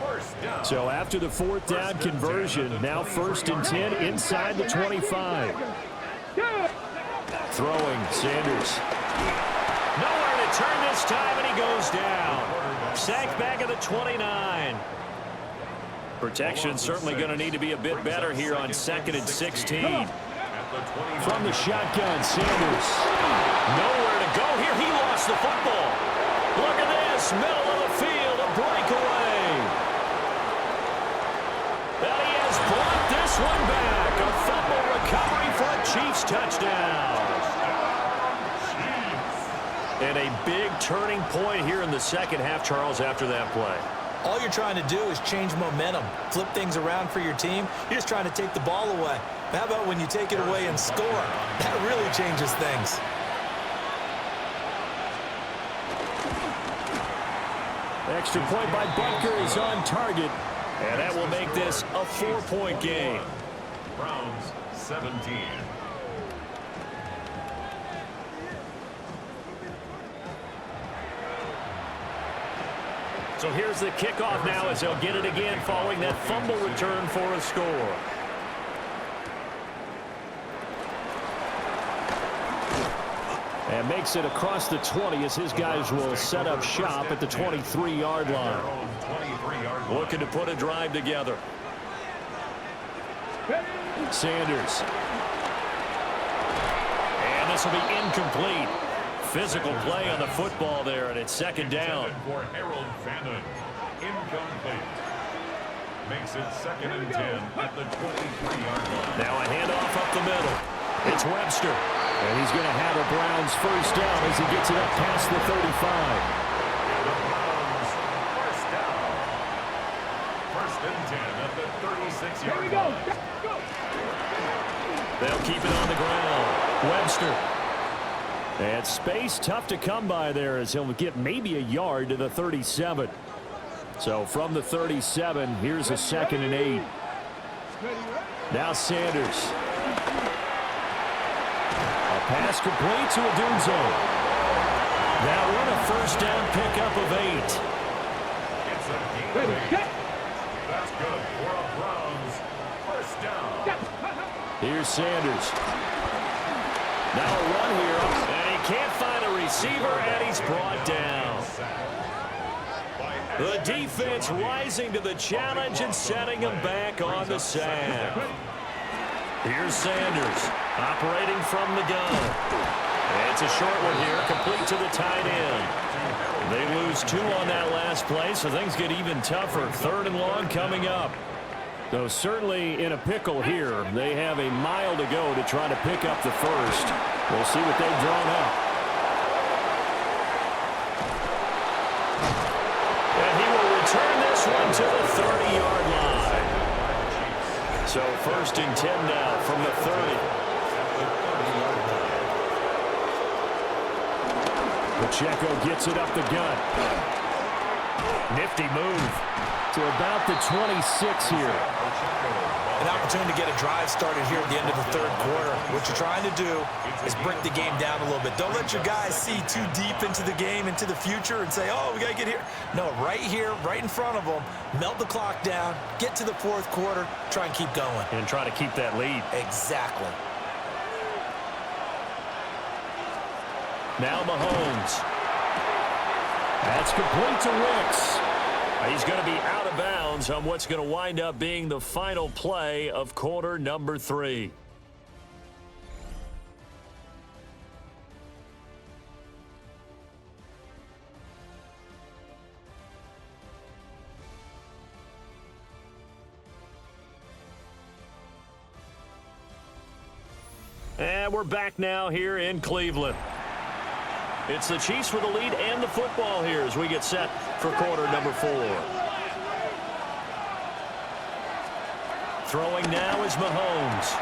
first down. So after the 4th down conversion, now 1st and 10 inside the 25. Throwing, Sanders. Nowhere to turn this time, and he goes down. Sacked back at the 29. Protection certainly going to need to be a bit better here on 2nd and 16. From the shotgun, Sanders. Nowhere to go here. He lost the football. Look at this. Middle of the field, a breakaway. And he has brought this one back. A fumble recovery for a Chiefs touchdown. And a big turning point here in the second half, Charles, after that play. All you're trying to do is change momentum, flip things around for your team. You're just trying to take the ball away. How about when you take it away and score? That really changes things. Extra point by Butker is on target. And that will make this a 4-point game. Browns 17. So here's the kickoff now as they'll get it again following that fumble return for a score. And makes it across the 20 as his guys will set up shop at the 23-yard line. Looking to put a drive together. Sanders. And this will be incomplete. Physical play on the football there, and it's second down. For Harold Fannin. Incomplete. Makes it 2nd and 10 at the 23-yard line. Now a handoff up the middle. It's Webster. And he's going to have a Browns first down as he gets it up past the 35. The Browns first down. 1st and 10 at the 36-yard line. They'll keep it on the ground. Webster. And space tough to come by there as he'll get maybe a yard to the 37. So from the 37, here's a 2nd and 8. Now Sanders. A pass complete to Odunze. That one a first down pickup of 8. It's a gain. That's good for a Browns first down. Here's Sanders. Now a run here, and he can't find a receiver, and he's brought down. The defense rising to the challenge and setting him back on the sack. Here's Sanders operating from the gun. It's a short one here, complete to the tight end. They lose 2 on that last play, so things get even tougher. 3rd and long coming up. Though certainly in a pickle here. They have a mile to go to try to pick up the first. We'll see what they've drawn up. And he will return this one to the 30-yard line. So 1st and 10 now from the 30. Pacheco gets it up the gut. Nifty move to about the 26 here. An opportunity to get a drive started here at the end of the 3rd quarter. What you're trying to do is break the game down a little bit. Don't let your guys see too deep into the game, into the future, and say, oh, we got to get here. No, right here, right in front of them, melt the clock down, get to the 4th quarter, try and keep going. And try to keep that lead. Exactly. Now Mahomes. That's complete to Wicks. He's going to be out of bounds on what's going to wind up being the final play of quarter number 3. And we're back now here in Cleveland. It's the Chiefs with the lead and the football here as we get set for quarter number 4. Throwing now is Mahomes.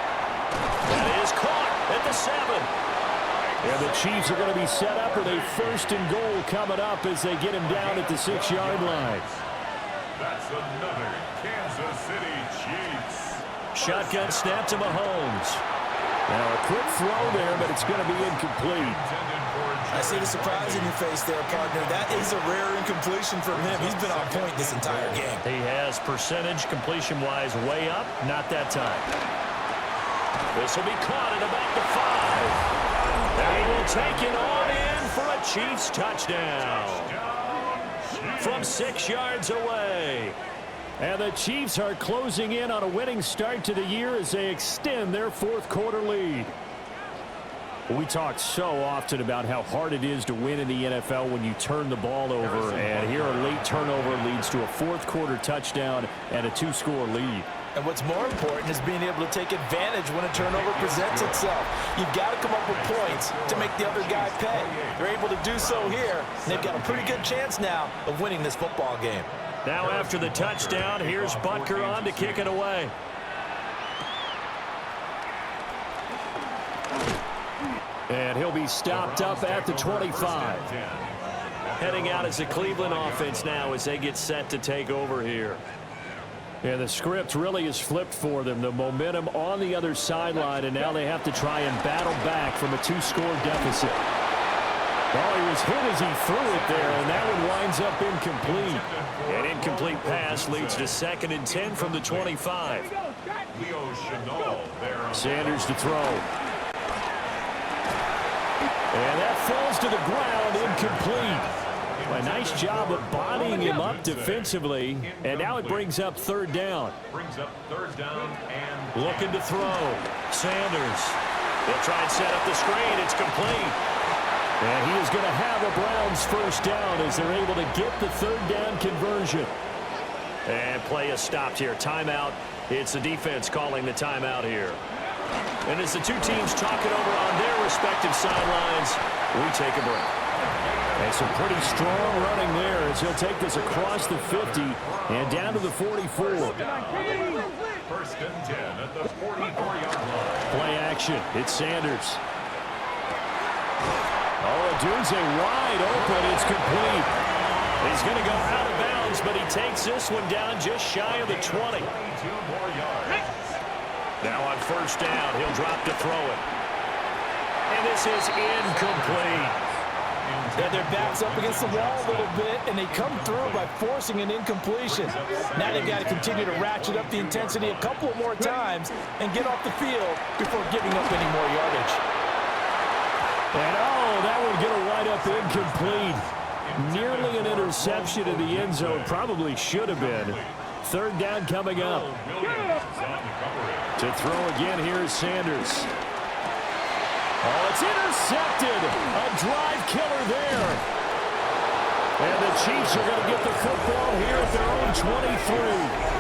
That is caught at the 7. And the Chiefs are going to be set up with a 1st and goal coming up as they get him down at the 6-yard line. That's another Kansas City Chiefs. Shotgun snap to Mahomes. Now a quick throw there, but it's going to be incomplete. I see the surprise in your face there, partner. That is a rare incompletion from him. He's been on point this entire game. He has percentage completion-wise way up. Not that time. This will be caught at about the 5. And he will take it on in for a Chiefs touchdown. From 6 yards away. And the Chiefs are closing in on a winning start to the year as they extend their 4th quarter lead. We talk so often about how hard it is to win in the NFL when you turn the ball over, and here a late turnover leads to a 4th quarter touchdown and a 2-score lead. And what's more important is being able to take advantage when a turnover presents itself. You've got to come up with points to make the other guy pay. They're able to do so here, and they've got a pretty good chance now of winning this football game. Now after the touchdown, here's Butker on to kick it away. And he'll be stopped up at the 25. Heading out as the Cleveland offense now as they get set to take over here. Yeah, the script really is flipped for them. The momentum on the other sideline, and now they have to try and battle back from a 2-score deficit. Well, he was hit as he threw it there, and that one winds up incomplete. An incomplete pass leads to 2nd and 10 from the 25. Sanders to throw. And that falls to the ground, incomplete. A nice job of bodying him up defensively, and now it brings up third down. And looking to throw. Sanders. They'll try and set up the screen. It's complete. And he is going to have a Browns first down as they're able to get the third down conversion. And play is stopped here. Timeout. It's the defense calling the timeout here. And as the two teams talk it over on their respective sidelines, we take a break. And some pretty strong running there as he'll take this across the 50 and down to the 44. First and 10 at the 44-yard line. Play action. It's Sanders. Oh, Odunze wide open. It's complete. He's going to go out of bounds, but he takes this one down just shy of the 20. 22 more yards. Now on first down, he'll drop to throw it. And this is incomplete. Yeah, their back's up against the wall a little bit, and they come through by forcing an incompletion. Now they've got to continue to ratchet up the intensity a couple more times and get off the field before giving up any more yardage. And oh, that one going to wind up incomplete. Nearly an interception in the end zone. Probably should have been. Third down coming up. To throw again, here's Sanders. Oh, it's intercepted. A drive killer there. And the Chiefs are going to get the football here at their own 23.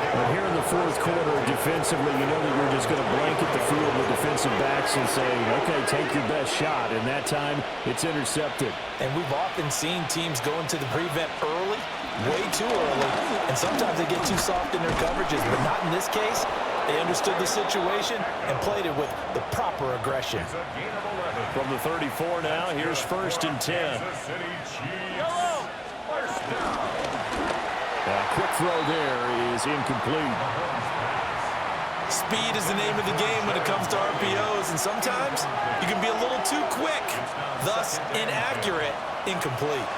But here in the fourth quarter, defensively, you know that you're just going to blanket the field with defensive backs and say, okay, take your best shot. And that time, it's intercepted. And we've often seen teams go into the prevent early, way too early, and sometimes they get too soft in their coverages, but not in this case. They understood the situation and played it with the proper aggression. From the 34 now, here's first and 10. Quick throw there is incomplete. Speed is the name of the game when it comes to RPOs, and sometimes you can be a little too quick, thus inaccurate, incomplete.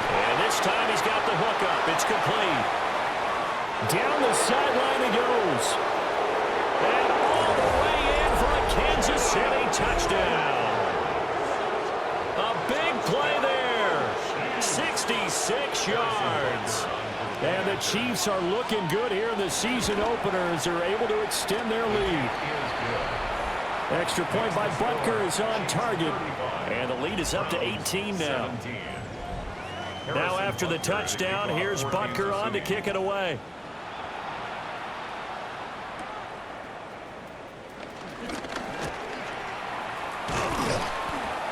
And this time he's got the hook up. It's complete. Down the sideline he goes. And all the way in for a Kansas City touchdown. A big play there. 66 yards. And the Chiefs are looking good here in the season opener as they're able to extend their lead. Extra point by Butker is on target. And the lead is up to 18 now. Now after the touchdown, here's Butker on to kick it away.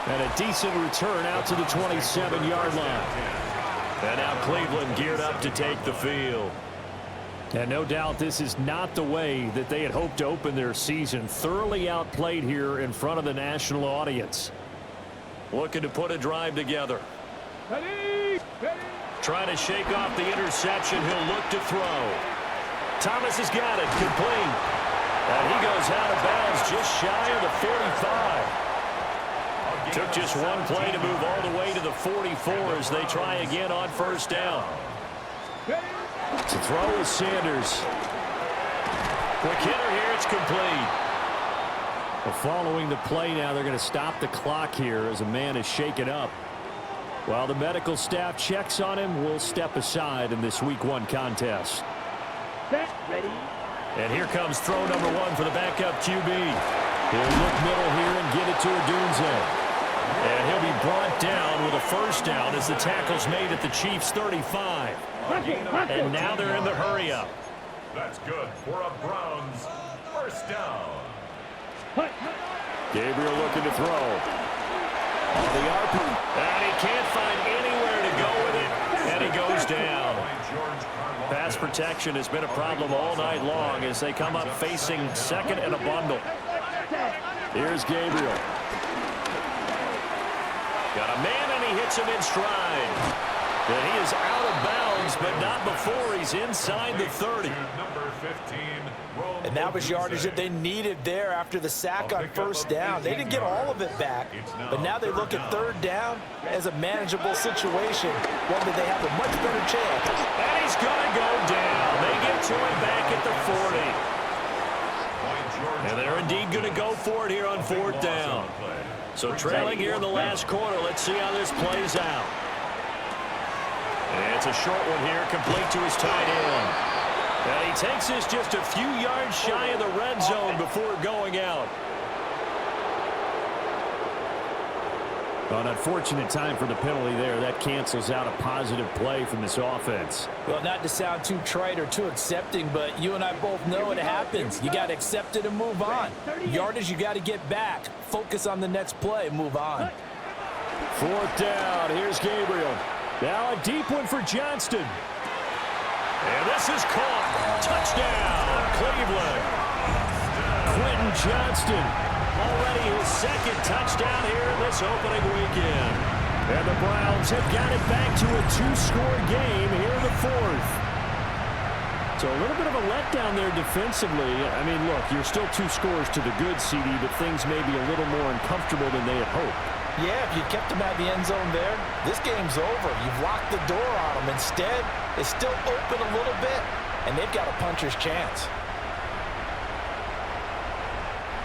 And a decent return out to the 27-yard line. And now Cleveland geared up to take the field. And no doubt this is not the way that they had hoped to open their season. Thoroughly outplayed here in front of the national audience. Looking to put a drive together. Trying to shake off the interception. He'll look to throw. Thomas has got it. Complete. And he goes out of bounds just shy of the 45. Took just one play to move all the way to the 44 as they try again on first down. To throw is Sanders. Quick hitter here. It's complete. Well, following the play now, they're going to stop the clock here as a man is shaken up. While the medical staff checks on him, we'll step aside in this Week 1 contest. Ready? And here comes throw number 1 for the backup QB. He'll look middle here and get it to Odunze. And he'll be brought down with a first down as the tackle's made at the Chiefs' 35. And now they're in the hurry-up. That's good for a Browns first down. Gabriel looking to throw. The RP. And he can't find anywhere to go with it. And he goes down. Pass protection has been a problem all night long as they come up facing second and a bundle. Here's Gabriel. Got a man, and he hits him in stride. And he is out of bounds, but not before he's inside the 30. And that was yardage that they needed there after the sack on first down. They didn't get all of it back, but now they look at third down as a manageable situation, one that they have a much better chance. And he's going to go down. They get to him back at the 40. And And they're indeed going to go for it here on 4th down. So trailing here in the last quarter. Let's see how this plays out. And it's a short one here, complete to his tight end. And he takes this just a few yards shy of the red zone before going out. An unfortunate time for the penalty there. That cancels out a positive play from this offense. Well, not to sound too trite or too accepting, but you and I both know it happens. You got to accept it and move on. Yardage, you got to get back. Focus on the next play and move on. 4th down. Here's Gabriel. Now a deep one for Johnston. And this is caught. Touchdown, Cleveland. Quentin Johnston. Already his second touchdown here in this opening weekend. And the Browns have got it back to a 2-score game here in the 4th. So a little bit of a letdown there defensively. I mean, look, you're still 2 scores to the good, CD, but things may be a little more uncomfortable than they had hoped. Yeah, if you kept them out of the end zone there, this game's over. You've locked the door on them. Instead, it's still open a little bit, and they've got a puncher's chance.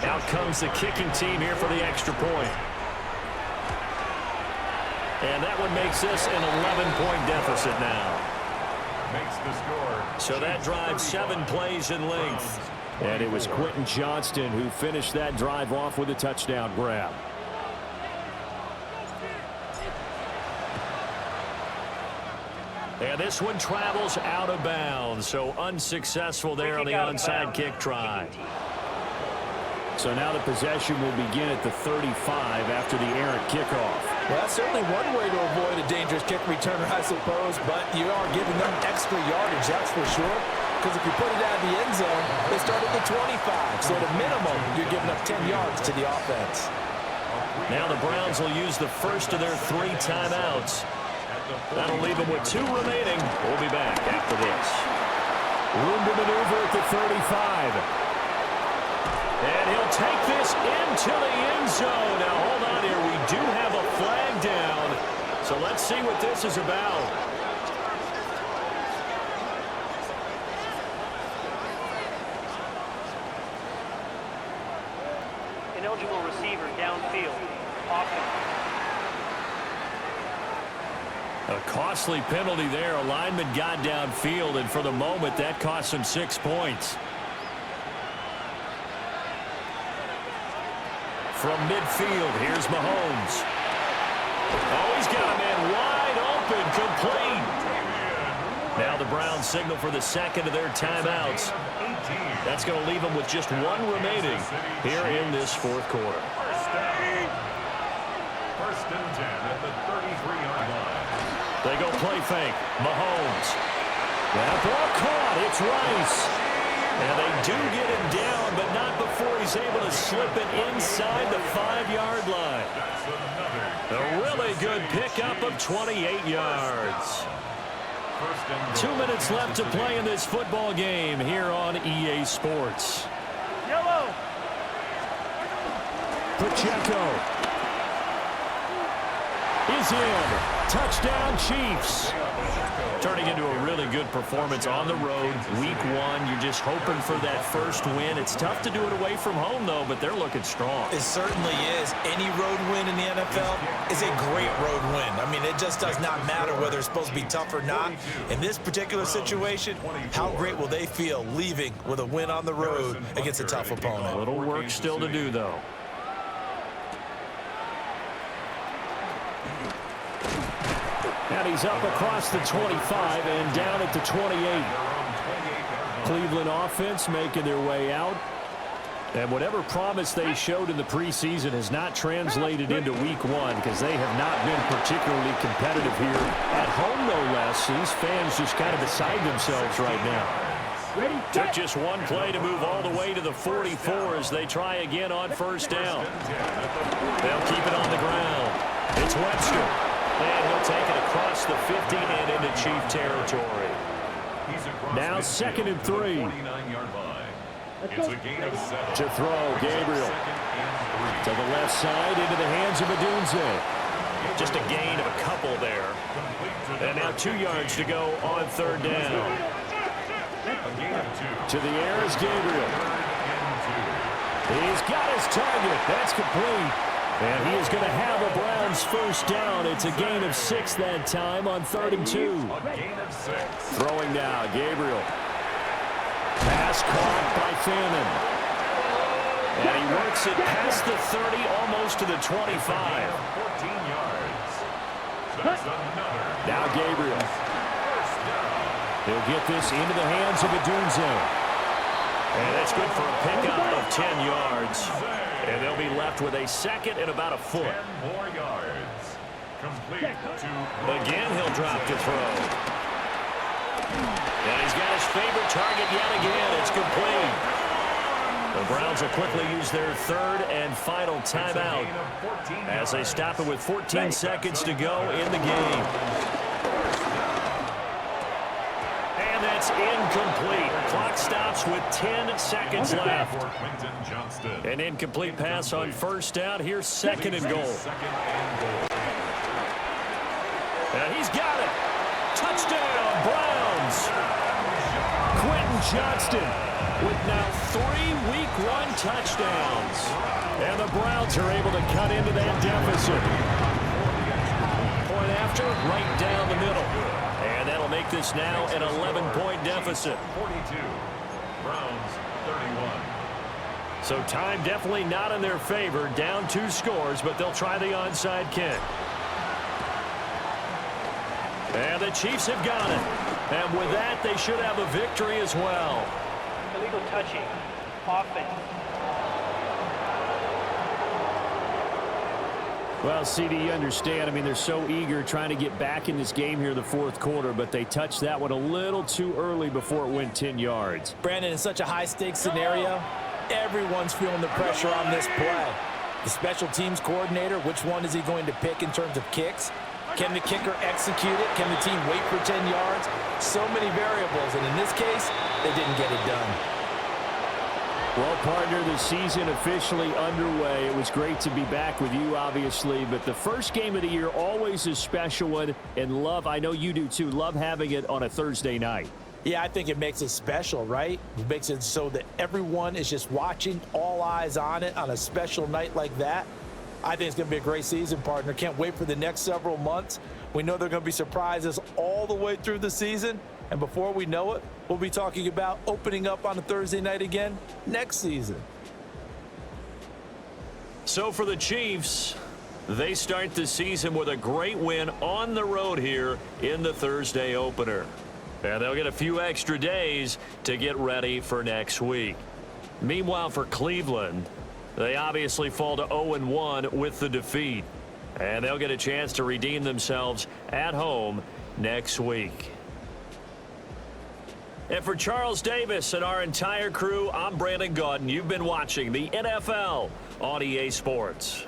Out comes the kicking team here for the extra point. And that one makes this an 11-point deficit now. Makes the score. So that drive 7 plays in length. And it was Quentin Johnston who finished that drive off with a touchdown grab. And this one travels out of bounds. So unsuccessful there on the onside kick try. So now the possession will begin at the 35 after the errant kickoff. Well, that's certainly one way to avoid a dangerous kick returner, I suppose, but you are giving them extra yardage, that's for sure. Because if you put it out of the end zone, they start at the 25. So at a minimum, you're giving up 10 yards to the offense. Now the Browns will use the first of their 3 timeouts. That'll leave them with 2 remaining. We'll be back after this. Room to maneuver at the 35. And he'll take this into the end zone. Now, hold on here. We do have a flag down. So let's see what this is about. Ineligible receiver downfield. Offense. A costly penalty there. A lineman got downfield, and for the moment, that cost him 6 points. From midfield, here's Mahomes. Oh, he's got a man wide open, complete. Now the Browns signal for the second of their timeouts. That's going to leave them with just 1 remaining here in this 4th quarter. First and 10 at the 33-yard line. They go play fake. Mahomes. That ball caught. It's Rice. And they do get him down, but not before he's able to slip it inside the 5-yard line. A really good pickup of 28 yards. 2 minutes left to play in this football game here on EA Sports. Yellow. Pacheco is in. Touchdown, Chiefs. Turning into a really good performance on the road. Week 1, you're just hoping for that first win. It's tough to do it away from home, though, but they're looking strong. It certainly is. Any road win in the NFL is a great road win. I mean, it just does not matter whether it's supposed to be tough or not. In this particular situation, how great will they feel leaving with a win on the road against a tough opponent? A little work still to do, though. And he's up across the 25 and down at the 28. Cleveland offense making their way out. And whatever promise they showed in the preseason has not translated into week 1 because they have not been particularly competitive here. At home, no less. These fans just kind of beside themselves right now. Took just 1 play to move all the way to the 44 as they try again on first down. They'll keep it on the ground. It's Webster. And he'll take it across the 50 and into Chief territory. Now 2nd and 3. It's a gain of 7. To throw, Gabriel. To the left side, into the hands of Adunze. Just a gain of a couple there. And now 2 yards to go on 3rd down. To the air is Gabriel. He's got his target. That's complete. And he is going to have a Browns first down. It's a gain of 6 that time on 3rd and 2. A gain of 6. Throwing now, Gabriel. Pass caught by Fannin. And he works it past the 30, almost to the 25. 14 yards. That's another. Now Gabriel. First down. He'll get this into the hands of Adunze. And that's good for a pickup of 10 yards. And they'll be left with a second and about a foot. 10 more yards. Complete to... Again, he'll drop to throw. And he's got his favorite target yet again. It's complete. The Browns will quickly use their 3rd and final timeout as they stop it with 14 seconds to go in the game. And that's incomplete. Clock stops with 10 seconds left. An incomplete pass on first down. Here's 2nd and goal. And he's got it. Touchdown, Browns. Quentin Johnston with now 3 Week 1 touchdowns. And the Browns are able to cut into that deficit. Point after, right down the middle. And that'll make this now an 11-point deficit. 42. Browns 31. So time definitely not in their favor. Down 2 scores, but they'll try the onside kick. And the Chiefs have got it. And with that, they should have a victory as well. Illegal touching. Offense. Well, CD, you understand. I mean, they're so eager trying to get back in this game here in the 4th quarter, but they touched that one a little too early before it went 10 yards. Brandon, in such a high-stakes scenario, everyone's feeling the pressure on this play. The special teams coordinator, which one is he going to pick in terms of kicks? Can the kicker execute it? Can the team wait for 10 yards? So many variables, and in this case, they didn't get it done. Well, partner, the season officially underway. It was great to be back with you, obviously, but the first game of the year always a special one, and love, I know you do too, love having it on a Thursday night. Yeah, I think it makes it special, right? It makes it so that everyone is just watching, all eyes on it on a special night like that. I think it's going to be a great season, partner. Can't wait for the next several months. We know there are going to be surprises all the way through the season. And before we know it, we'll be talking about opening up on a Thursday night again next season. So for the Chiefs, they start the season with a great win on the road here in the Thursday opener. And they'll get a few extra days to get ready for next week. Meanwhile, for Cleveland, they obviously fall to 0-1 with the defeat. And they'll get a chance to redeem themselves at home next week. And for Charles Davis and our entire crew, I'm Brandon Gaudin. You've been watching the NFL on EA Sports.